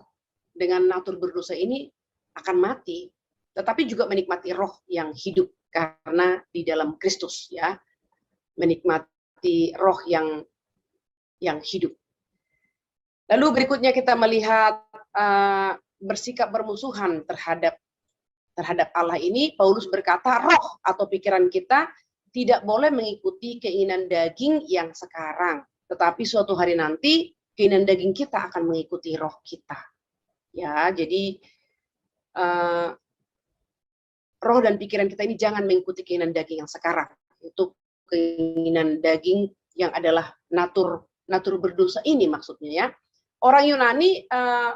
dengan natur berdosa ini akan mati, tetapi juga menikmati roh yang hidup karena di dalam Kristus ya, menikmati roh yang hidup. Lalu berikutnya kita melihat bersikap bermusuhan terhadap Allah ini. Paulus berkata roh atau pikiran kita tidak boleh mengikuti keinginan daging yang sekarang, tetapi suatu hari nanti keinginan daging kita akan mengikuti roh kita. Ya, jadi roh dan pikiran kita ini jangan mengikuti keinginan daging yang sekarang. Itu keinginan daging yang adalah natur berdosa ini maksudnya ya. orang Yunani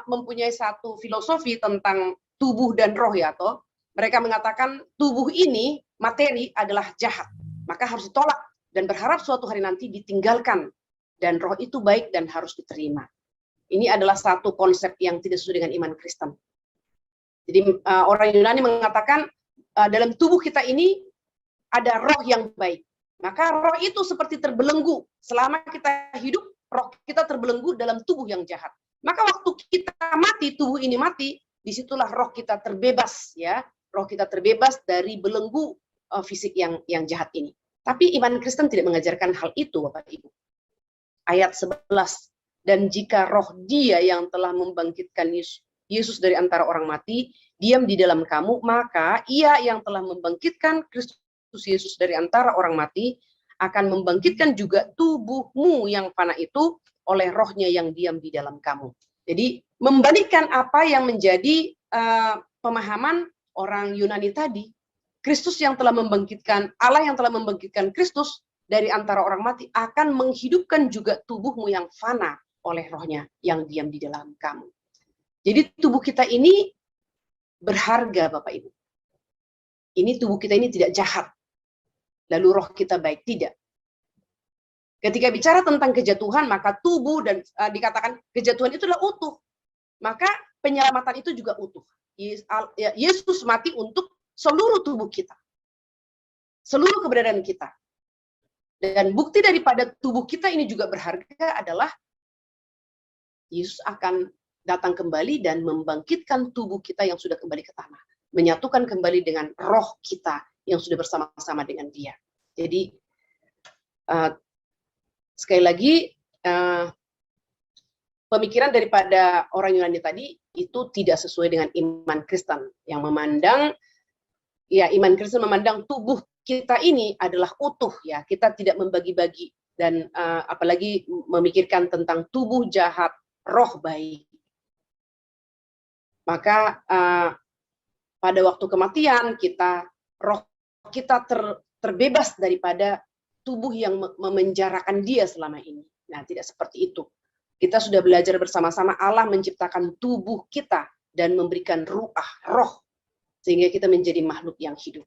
mempunyai satu filosofi tentang tubuh dan roh ya toh. Mereka mengatakan tubuh ini, materi adalah jahat, maka harus ditolak dan berharap suatu hari nanti ditinggalkan, dan roh itu baik dan harus diterima. Ini adalah satu konsep yang tidak sesuai dengan iman Kristen. Jadi orang Yunani mengatakan dalam tubuh kita ini ada roh yang baik. Maka roh itu seperti terbelenggu. Selama kita hidup, roh kita terbelenggu dalam tubuh yang jahat. Maka waktu kita mati, tubuh ini mati, disitulah roh kita terbebas, ya. Roh kita terbebas dari belenggu fisik yang jahat ini. Tapi iman Kristen tidak mengajarkan hal itu, Bapak Ibu. Ayat 11, dan jika roh Dia yang telah membangkitkan Yesus dari antara orang mati diam di dalam kamu, maka Ia yang telah membangkitkan Kristus Yesus dari antara orang mati akan membangkitkan juga tubuhmu yang fana itu oleh rohnya yang diam di dalam kamu. Jadi membandingkan apa yang menjadi pemahaman orang Yunani tadi, Kristus yang telah membangkitkan, Allah yang telah membangkitkan Kristus dari antara orang mati akan menghidupkan juga tubuhmu yang fana oleh rohnya yang diam di dalam kamu. Jadi tubuh kita ini berharga, Bapak Ibu. Ini tubuh kita ini tidak jahat. Lalu roh kita baik, tidak. Ketika bicara tentang kejatuhan, maka tubuh dan dikatakan kejatuhan itu adalah utuh. Maka penyelamatan itu juga utuh. Yesus mati untuk seluruh tubuh kita. Seluruh keberadaan kita. Dan bukti daripada tubuh kita ini juga berharga adalah Yesus akan datang kembali dan membangkitkan tubuh kita yang sudah kembali ke tanah. Menyatukan kembali dengan roh kita yang sudah bersama-sama dengan Dia. Jadi sekali lagi pemikiran daripada orang Yunani tadi itu tidak sesuai dengan iman Kristen yang memandang, ya, iman Kristen memandang tubuh kita ini adalah utuh, ya, kita tidak membagi-bagi dan apalagi memikirkan tentang tubuh jahat, roh baik. Maka pada waktu kematian roh kita terbebas daripada tubuh yang memenjarakan dia selama ini. Nah, tidak seperti itu. Kita sudah belajar bersama-sama Allah menciptakan tubuh kita dan memberikan ruah, roh, sehingga kita menjadi makhluk yang hidup.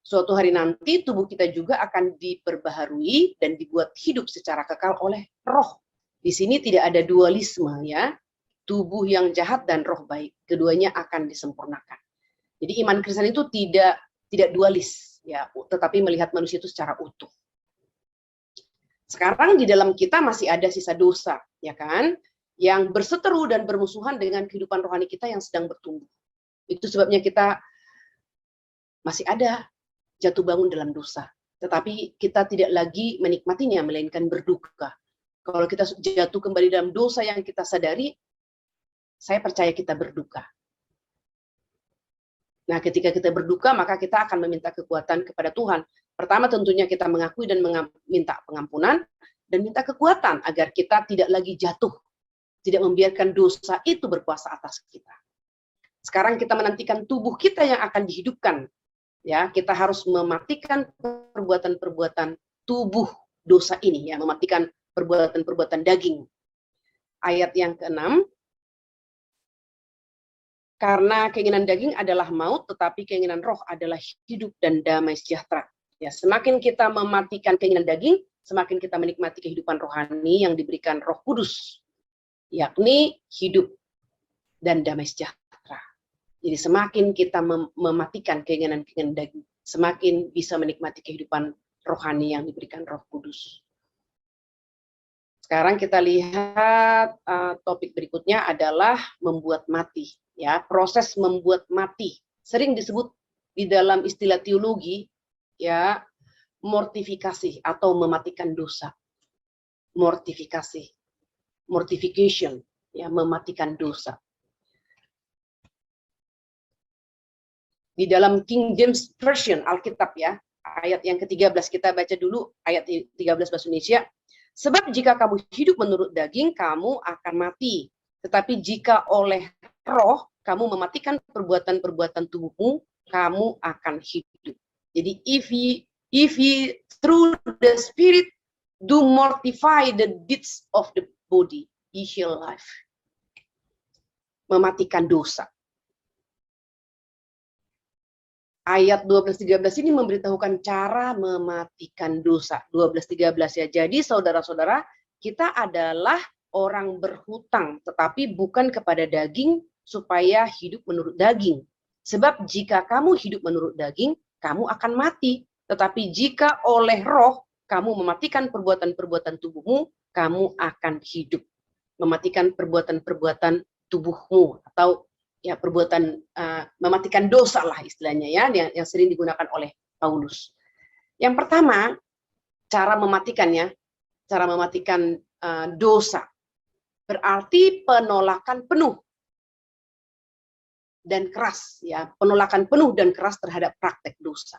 Suatu hari nanti tubuh kita juga akan diperbaharui dan dibuat hidup secara kekal oleh roh. Di sini tidak ada dualisme, ya. Tubuh yang jahat dan roh baik, keduanya akan disempurnakan. Jadi iman Kristen itu tidak dualis, ya, tetapi melihat manusia itu secara utuh. Sekarang di dalam kita masih ada sisa dosa, ya kan, yang berseteru dan bermusuhan dengan kehidupan rohani kita yang sedang bertumbuh. Itu sebabnya kita masih ada jatuh bangun dalam dosa, tetapi kita tidak lagi menikmatinya, melainkan berduka. Kalau kita jatuh kembali dalam dosa yang kita sadari, saya percaya kita berduka. Nah, ketika kita berduka, maka kita akan meminta kekuatan kepada Tuhan. Pertama, tentunya kita mengakui dan minta pengampunan, dan minta kekuatan agar kita tidak lagi jatuh, tidak membiarkan dosa itu berkuasa atas kita. Sekarang kita menantikan tubuh kita yang akan dihidupkan. Ya, kita harus mematikan perbuatan-perbuatan tubuh dosa ini, ya, mematikan perbuatan-perbuatan daging. Ayat yang ke-6, karena keinginan daging adalah maut, tetapi keinginan roh adalah hidup dan damai sejahtera. Ya, semakin kita mematikan keinginan daging, semakin kita menikmati kehidupan rohani yang diberikan Roh Kudus, yakni hidup dan damai sejahtera. Jadi semakin kita mematikan keinginan-keinginan daging, semakin bisa menikmati kehidupan rohani yang diberikan Roh Kudus. Sekarang kita lihat topik berikutnya adalah membuat mati. Ya, proses membuat mati sering disebut di dalam istilah teologi, ya, mortifikasi atau mematikan dosa. Mortifikasi, mortification, ya, mematikan dosa. Di dalam King James Version Alkitab, ya, ayat yang ke-13 kita baca dulu ayat 13 bahasa Indonesia. Sebab jika kamu hidup menurut daging, kamu akan mati. Tetapi jika oleh roh kamu mematikan perbuatan-perbuatan tubuhmu, kamu akan hidup. Jadi if ye through the spirit do mortify the deeds of the body, eternal life. Mematikan dosa. Ayat 12-13 ini memberitahukan cara mematikan dosa. 12-13 ya. Jadi saudara-saudara, kita adalah orang berhutang, tetapi bukan kepada daging supaya hidup menurut daging. Sebab jika kamu hidup menurut daging, kamu akan mati. Tetapi jika oleh roh, kamu mematikan perbuatan-perbuatan tubuhmu, kamu akan hidup. Mematikan perbuatan-perbuatan tubuhmu, atau ya perbuatan mematikan dosa lah istilahnya ya, yang sering digunakan oleh Paulus. Yang pertama, cara mematikannya, cara mematikan dosa berarti penolakan penuh dan keras ya, penolakan penuh dan keras terhadap praktek dosa.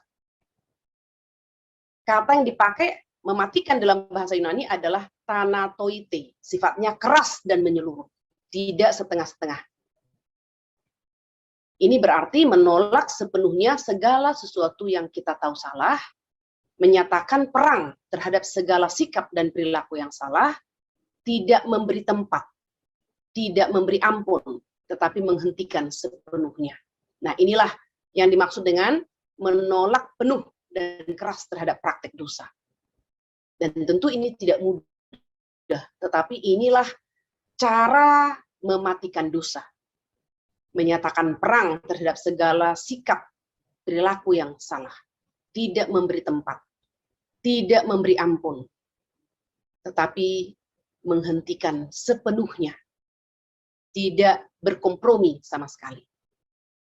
Kata yang dipakai mematikan dalam bahasa Yunani adalah thanatoite, sifatnya keras dan menyeluruh, tidak setengah-setengah. Ini berarti menolak sepenuhnya segala sesuatu yang kita tahu salah, menyatakan perang terhadap segala sikap dan perilaku yang salah, tidak memberi tempat, tidak memberi ampun, tetapi menghentikan sepenuhnya. Nah, inilah yang dimaksud dengan menolak penuh dan keras terhadap praktek dosa. Dan tentu ini tidak mudah, tetapi inilah cara mematikan dosa. Menyatakan perang terhadap segala sikap perilaku yang salah, tidak memberi tempat, tidak memberi ampun, tetapi menghentikan sepenuhnya, tidak berkompromi sama sekali.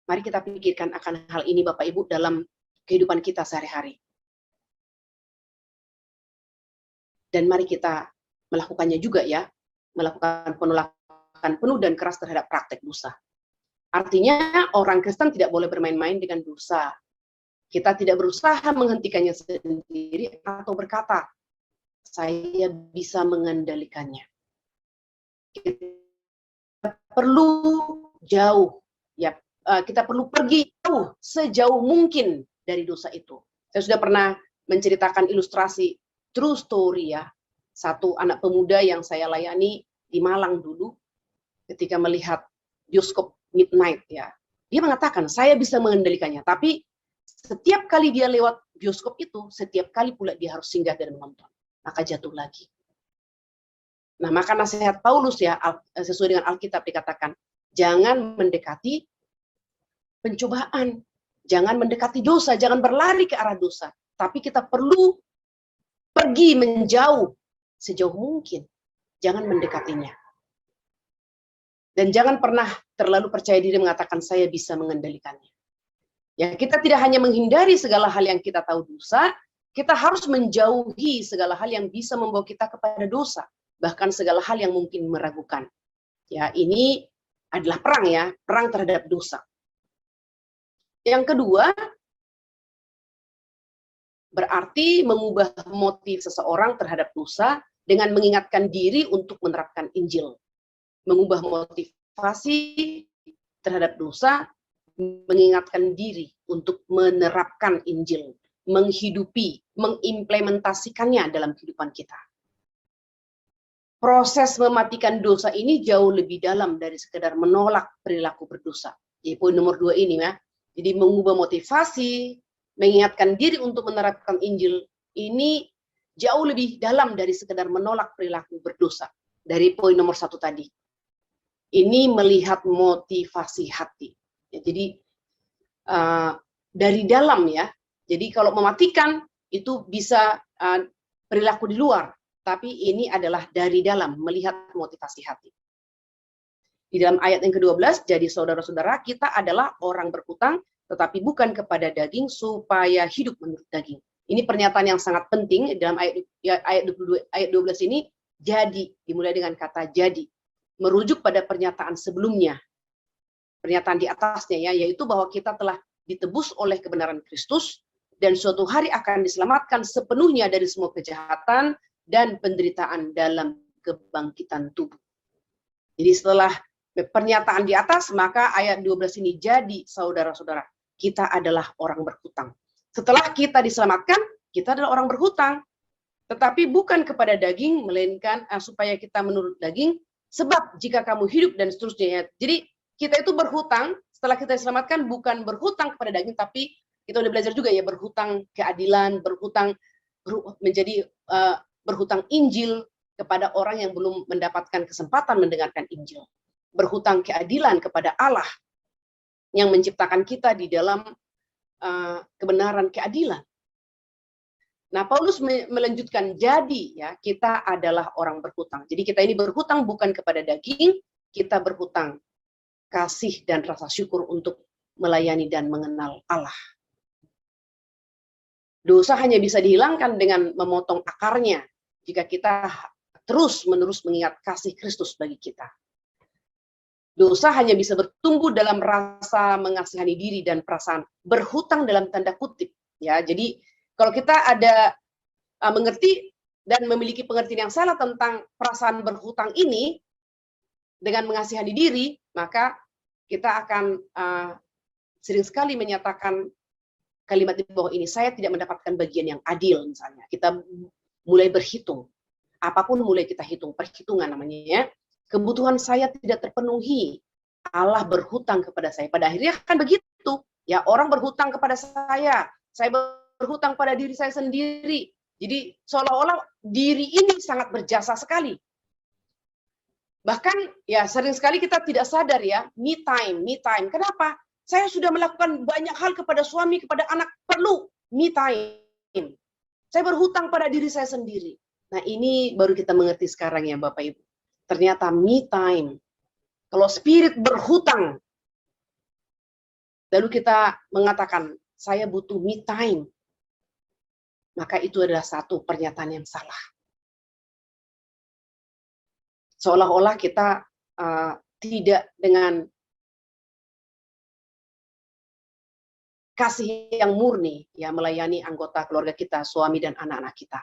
Mari kita pikirkan akan hal ini Bapak Ibu dalam kehidupan kita sehari-hari. Dan mari kita melakukannya juga ya, melakukan penolakan penuh dan keras terhadap praktek dosa. Artinya orang Kristen tidak boleh bermain-main dengan dosa. Kita tidak berusaha menghentikannya sendiri atau berkata, saya bisa mengendalikannya. Kita perlu jauh, ya, kita perlu pergi jauh, sejauh mungkin dari dosa itu. Saya sudah pernah menceritakan ilustrasi true story ya, satu anak pemuda yang saya layani di Malang dulu, ketika melihat bioskop midnight ya, dia mengatakan saya bisa mengendalikannya, tapi setiap kali dia lewat bioskop itu, setiap kali pula dia harus singgah dan menonton, maka jatuh lagi. Nah, maka nasihat Paulus ya, sesuai dengan Alkitab dikatakan, jangan mendekati pencobaan, jangan mendekati dosa, jangan berlari ke arah dosa, tapi kita perlu pergi menjauh sejauh mungkin, jangan mendekatinya. Dan jangan pernah terlalu percaya diri mengatakan saya bisa mengendalikannya. Ya, kita tidak hanya menghindari segala hal yang kita tahu dosa, kita harus menjauhi segala hal yang bisa membawa kita kepada dosa, bahkan segala hal yang mungkin meragukan. Ya, ini adalah perang ya, perang terhadap dosa. Yang kedua, berarti mengubah motif seseorang terhadap dosa dengan mengingatkan diri untuk menerapkan Injil. Mengubah motivasi terhadap dosa, mengingatkan diri untuk menerapkan Injil, menghidupi, mengimplementasikannya dalam kehidupan kita. Proses mematikan dosa ini jauh lebih dalam dari sekedar menolak perilaku berdosa. Jadi poin nomor 2 ini ya. Jadi mengubah motivasi, mengingatkan diri untuk menerapkan Injil, ini jauh lebih dalam dari sekedar menolak perilaku berdosa. Dari poin nomor 1 tadi. Ini melihat motivasi hati. Ya, jadi dari dalam ya. Jadi kalau mematikan itu bisa perilaku di luar, tapi ini adalah dari dalam, melihat motivasi hati. Di dalam ayat yang ke-12, jadi saudara-saudara, kita adalah orang berhutang, tetapi bukan kepada daging supaya hidup menurut daging. Ini pernyataan yang sangat penting dalam ayat 12 ini, jadi, dimulai dengan kata jadi. Merujuk pada pernyataan sebelumnya, pernyataan di atasnya ya, yaitu bahwa kita telah ditebus oleh kebenaran Kristus dan suatu hari akan diselamatkan sepenuhnya dari semua kejahatan dan penderitaan dalam kebangkitan tubuh. Jadi setelah pernyataan di atas, maka ayat 12 ini jadi saudara-saudara, kita adalah orang berhutang. Setelah kita diselamatkan, kita adalah orang berhutang, tetapi bukan kepada daging, melainkan supaya kita menurut daging, Sebab jika kamu hidup dan seterusnya. Jadi kita itu berhutang setelah kita diselamatkan, bukan berhutang kepada daging, tapi kita udah belajar juga ya, berhutang keadilan, berhutang menjadi berhutang Injil kepada orang yang belum mendapatkan kesempatan mendengarkan Injil. Berhutang keadilan kepada Allah yang menciptakan kita di dalam kebenaran keadilan. Nah, Paulus melanjutkan, jadi ya kita adalah orang berhutang. Jadi kita ini berhutang bukan kepada daging, kita berhutang kasih dan rasa syukur untuk melayani dan mengenal Allah. Dosa hanya bisa dihilangkan dengan memotong akarnya jika kita terus-menerus mengingat kasih Kristus bagi kita. Dosa hanya bisa bertumbuh dalam rasa mengasihani diri dan perasaan berhutang dalam tanda kutip. Ya, jadi kalau kita ada mengerti dan memiliki pengertian yang salah tentang perasaan berhutang ini dengan mengasihani diri, maka kita akan sering sekali menyatakan kalimat di bawah ini, saya tidak mendapatkan bagian yang adil misalnya. Kita mulai berhitung. Apapun mulai kita hitung, perhitungan namanya ya. Kebutuhan saya tidak terpenuhi. Allah berhutang kepada saya. Pada akhirnya akan begitu. Ya, orang berhutang kepada saya berhutang pada diri saya sendiri. Jadi seolah-olah diri ini sangat berjasa sekali. Bahkan ya sering sekali kita tidak sadar ya, me time. Kenapa? Saya sudah melakukan banyak hal kepada suami, kepada anak, perlu me time. Saya berhutang pada diri saya sendiri. Nah, ini baru kita mengerti sekarang ya Bapak Ibu. Ternyata me time. Kalau spirit berhutang, lalu kita mengatakan, saya butuh me time, maka itu adalah satu pernyataan yang salah. Seolah-olah kita tidak dengan kasih yang murni ya melayani anggota keluarga kita, suami dan anak-anak kita.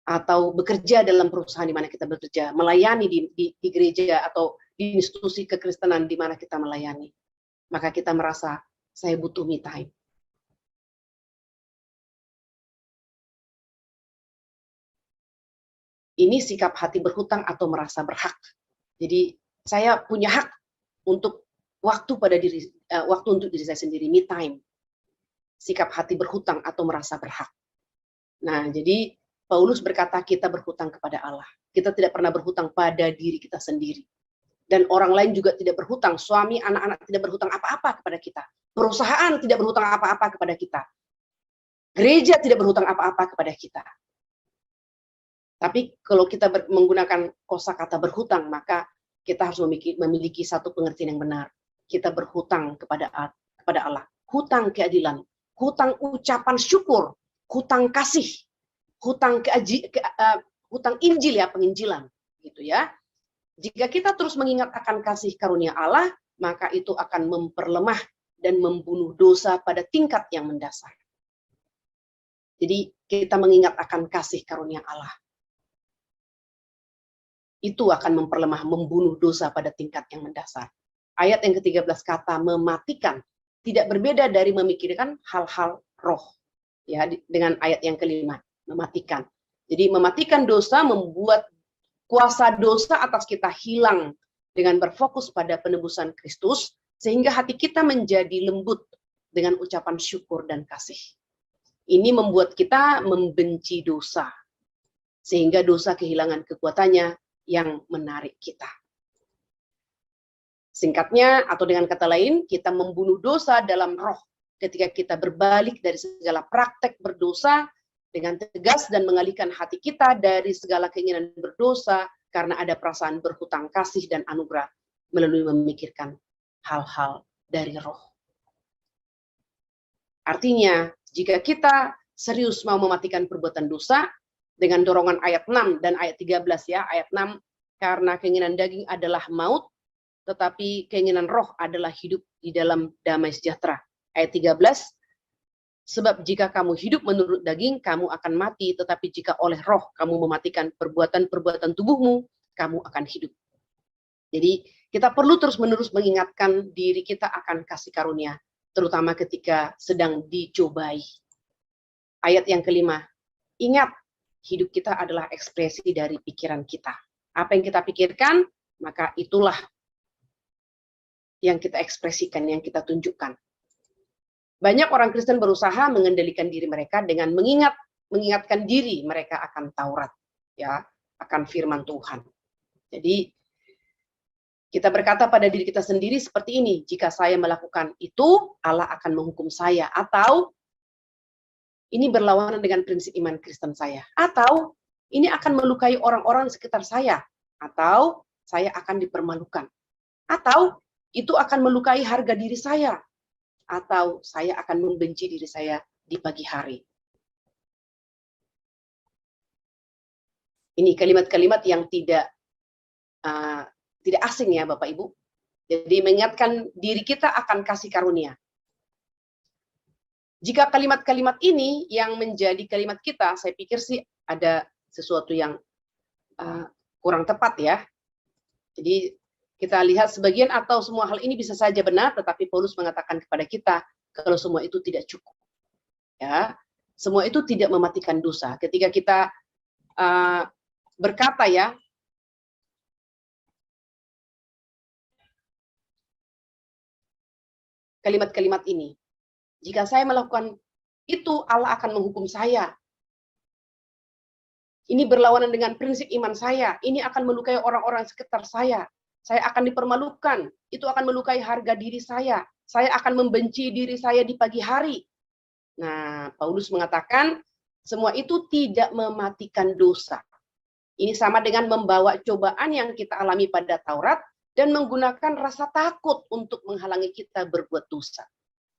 Atau bekerja dalam perusahaan di mana kita bekerja, melayani di gereja atau di institusi kekristenan di mana kita melayani. Maka kita merasa saya butuh me time. Ini sikap hati berhutang atau merasa berhak. Jadi saya punya hak untuk waktu untuk diri saya sendiri, me time. Sikap hati berhutang atau merasa berhak. Nah, jadi Paulus berkata kita berhutang kepada Allah. Kita tidak pernah berhutang pada diri kita sendiri. Dan orang lain juga tidak berhutang. Suami, anak-anak tidak berhutang apa-apa kepada kita. Perusahaan tidak berhutang apa-apa kepada kita. Gereja tidak berhutang apa-apa kepada kita. Tapi kalau kita menggunakan kosakata berhutang, maka kita harus memiliki satu pengertian yang benar. Kita berhutang kepada Allah. Hutang keadilan, hutang ucapan syukur, hutang kasih, hutang Injil ya, penginjilan gitu ya. Jika kita terus mengingat akan kasih karunia Allah, maka itu akan memperlemah dan membunuh dosa pada tingkat yang mendasar. Jadi kita mengingat akan kasih karunia Allah. Itu akan memperlemah, membunuh dosa pada tingkat yang mendasar. Ayat yang ke-13 kata mematikan, tidak berbeda dari memikirkan hal-hal roh. Ya, dengan ayat yang kelima, mematikan. Jadi mematikan dosa membuat kuasa dosa atas kita hilang dengan berfokus pada penebusan Kristus, sehingga hati kita menjadi lembut dengan ucapan syukur dan kasih. Ini membuat kita membenci dosa, sehingga dosa kehilangan kekuatannya yang menarik kita. Singkatnya, atau dengan kata lain, kita membunuh dosa dalam roh ketika kita berbalik dari segala praktek berdosa dengan tegas dan mengalihkan hati kita dari segala keinginan berdosa karena ada perasaan berhutang kasih dan anugerah melalui memikirkan hal-hal dari roh. Artinya, jika kita serius mau mematikan perbuatan dosa, dengan dorongan ayat 6 dan ayat 13 ya, ayat 6, karena keinginan daging adalah maut, tetapi keinginan roh adalah hidup di dalam damai sejahtera. Ayat 13, sebab jika kamu hidup menurut daging, kamu akan mati, tetapi jika oleh roh kamu mematikan perbuatan-perbuatan tubuhmu, kamu akan hidup. Jadi kita perlu terus-menerus mengingatkan diri kita akan kasih karunia, terutama ketika sedang dicobai. Ayat yang kelima, ingat, hidup kita adalah ekspresi dari pikiran kita. Apa yang kita pikirkan, maka itulah yang kita ekspresikan, yang kita tunjukkan. Banyak orang Kristen berusaha mengendalikan diri mereka dengan mengingatkan diri mereka akan Taurat, ya, akan firman Tuhan. Jadi kita berkata pada diri kita sendiri seperti ini, jika saya melakukan itu, Allah akan menghukum saya, atau ini berlawanan dengan prinsip iman Kristen saya, atau ini akan melukai orang-orang di sekitar saya, atau saya akan dipermalukan, atau itu akan melukai harga diri saya, atau saya akan membenci diri saya di pagi hari. Ini kalimat-kalimat yang tidak asing ya Bapak Ibu. Jadi mengingatkan diri kita akan kasih karunia. Jika kalimat-kalimat ini yang menjadi kalimat kita, saya pikir sih ada sesuatu yang kurang tepat ya. Jadi kita lihat sebagian atau semua hal ini bisa saja benar, tetapi Paulus mengatakan kepada kita kalau semua itu tidak cukup. Ya, semua itu tidak mematikan dosa. Ketika kita berkata ya, kalimat-kalimat ini, jika saya melakukan itu, Allah akan menghukum saya. Ini berlawanan dengan prinsip iman saya. Ini akan melukai orang-orang sekitar saya. Saya akan dipermalukan. Itu akan melukai harga diri saya. Saya akan membenci diri saya di pagi hari. Nah, Paulus mengatakan, semua itu tidak mematikan dosa. Ini sama dengan membawa cobaan yang kita alami pada Taurat, dan menggunakan rasa takut untuk menghalangi kita berbuat dosa.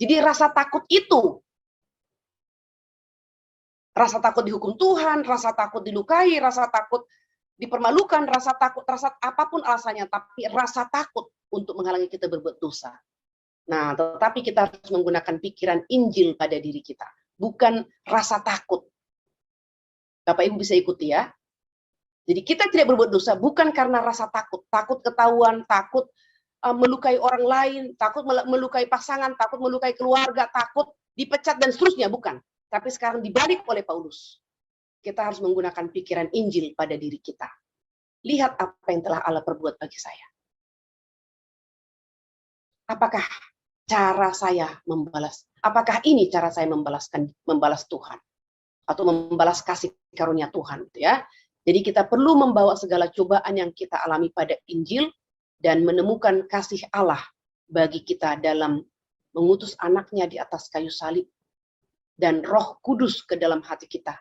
Jadi rasa takut itu, rasa takut dihukum Tuhan, rasa takut dilukai, rasa takut dipermalukan, rasa takut, rasa apapun alasannya, tapi rasa takut untuk menghalangi kita berbuat dosa. Nah, tetapi kita harus menggunakan pikiran Injil pada diri kita, bukan rasa takut. Bapak Ibu bisa ikuti ya. Jadi kita tidak berbuat dosa bukan karena rasa takut, takut ketahuan, takut melukai orang lain, takut melukai pasangan, takut melukai keluarga, takut dipecat dan seterusnya, bukan. Tapi sekarang dibalik oleh Paulus. Kita harus menggunakan pikiran Injil pada diri kita. Lihat apa yang telah Allah perbuat bagi saya. Apakah cara saya membalas? Apakah ini cara saya membalas Tuhan? Atau membalas kasih karunia Tuhan, gitu ya. Jadi kita perlu membawa segala cobaan yang kita alami pada Injil dan menemukan kasih Allah bagi kita dalam mengutus anaknya di atas kayu salib dan Roh Kudus ke dalam hati kita,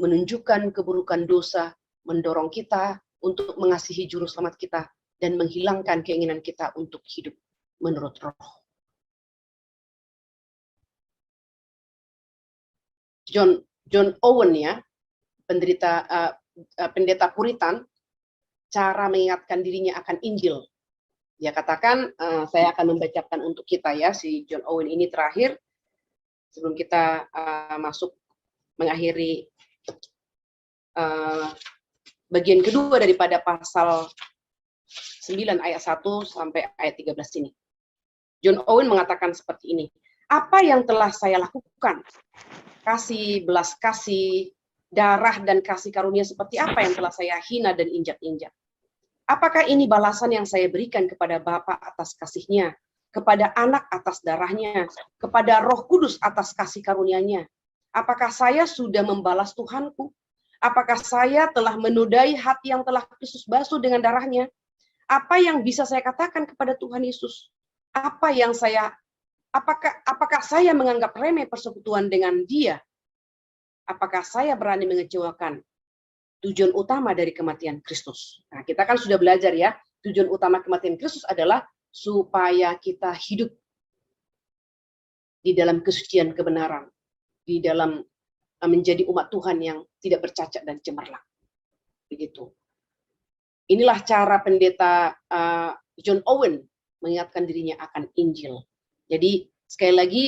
menunjukkan keburukan dosa, mendorong kita untuk mengasihi juru selamat kita dan menghilangkan keinginan kita untuk hidup menurut Roh. John Owen ya, pendeta Puritan, cara mengingatkan dirinya akan Injil. Dia katakan, saya akan membacakan untuk kita ya, si John Owen ini terakhir, sebelum kita masuk mengakhiri bagian kedua daripada pasal 9 ayat 1 sampai ayat 13 ini. John Owen mengatakan seperti ini, apa yang telah saya lakukan? Kasih, belas kasih, darah dan kasih karunia seperti apa yang telah saya hina dan injak-injak? Apakah ini balasan yang saya berikan kepada Bapa atas kasih-Nya, kepada Anak atas darahnya, kepada Roh Kudus atas kasih karunia-Nya? Apakah saya sudah membalas Tuhanku? Apakah saya telah menodai hati yang telah Kristus basuh dengan darahnya? Apa yang bisa saya katakan kepada Tuhan Yesus? Apakah saya menganggap remeh persekutuan dengan Dia? Apakah saya berani mengecewakan tujuan utama dari kematian Kristus? Nah, kita kan sudah belajar ya, tujuan utama kematian Kristus adalah supaya kita hidup di dalam kesucian kebenaran, di dalam menjadi umat Tuhan yang tidak bercacat dan cemerlang. Begitu. Inilah cara pendeta John Owen mengingatkan dirinya akan Injil. Jadi sekali lagi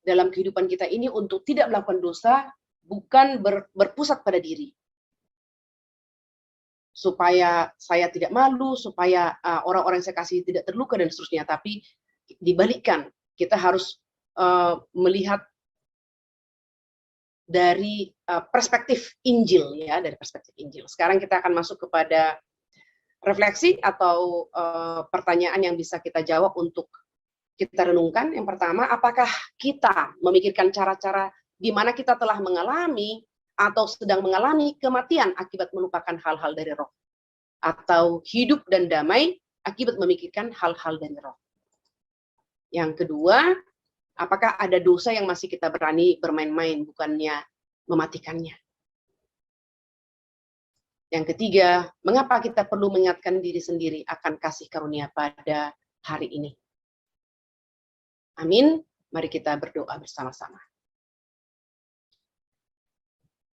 dalam kehidupan kita ini untuk tidak melakukan dosa bukan berpusat pada diri. Supaya saya tidak malu, supaya orang-orang yang saya kasih tidak terluka dan seterusnya. Tapi dibalikkan, kita harus melihat dari perspektif Injil ya, dari perspektif Injil. Sekarang kita akan masuk kepada refleksi atau pertanyaan yang bisa kita jawab untuk kita renungkan. Yang pertama, apakah kita memikirkan cara-cara di mana kita telah mengalami atau sedang mengalami kematian akibat melupakan hal-hal dari roh, atau hidup dan damai akibat memikirkan hal-hal dari roh. Yang kedua, apakah ada dosa yang masih kita berani bermain-main, bukannya mematikannya? Yang ketiga, mengapa kita perlu mengingatkan diri sendiri akan kasih karunia pada hari ini? Amin. Mari kita berdoa bersama-sama.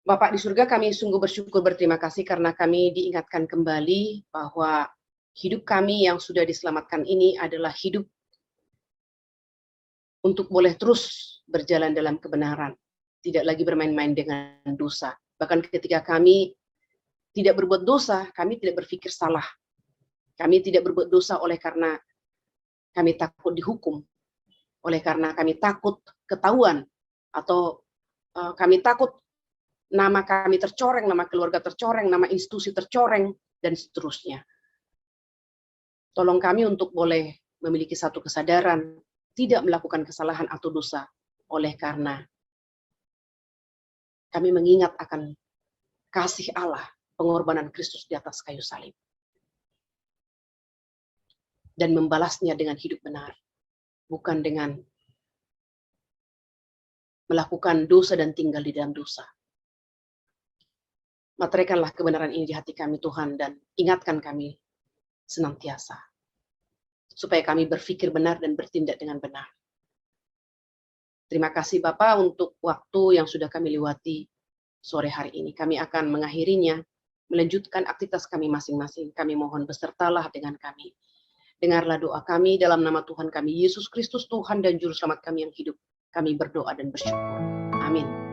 Bapak di surga, kami sungguh bersyukur, berterima kasih karena kami diingatkan kembali bahwa hidup kami yang sudah diselamatkan ini adalah hidup untuk boleh terus berjalan dalam kebenaran, tidak lagi bermain-main dengan dosa. Bahkan ketika kami tidak berbuat dosa, kami tidak berpikir salah. Kami tidak berbuat dosa oleh karena kami takut dihukum, oleh karena kami takut ketahuan, atau kami takut nama kami tercoreng, nama keluarga tercoreng, nama institusi tercoreng, dan seterusnya. Tolong kami untuk boleh memiliki satu kesadaran, tidak melakukan kesalahan atau dosa, oleh karena kami mengingat akan kasih Allah, pengorbanan Kristus di atas kayu salib, dan membalasnya dengan hidup benar, bukan dengan melakukan dosa dan tinggal di dalam dosa. Materaikanlah kebenaran ini di hati kami Tuhan, dan ingatkan kami senantiasa, supaya kami berpikir benar dan bertindak dengan benar. Terima kasih Bapa untuk waktu yang sudah kami lewati sore hari ini. Kami akan mengakhirinya, melanjutkan aktivitas kami masing-masing. Kami mohon besertalah dengan kami. Dengarlah doa kami dalam nama Tuhan kami, Yesus Kristus, Tuhan dan Juru Selamat kami yang hidup. Kami berdoa dan bersyukur. Amin.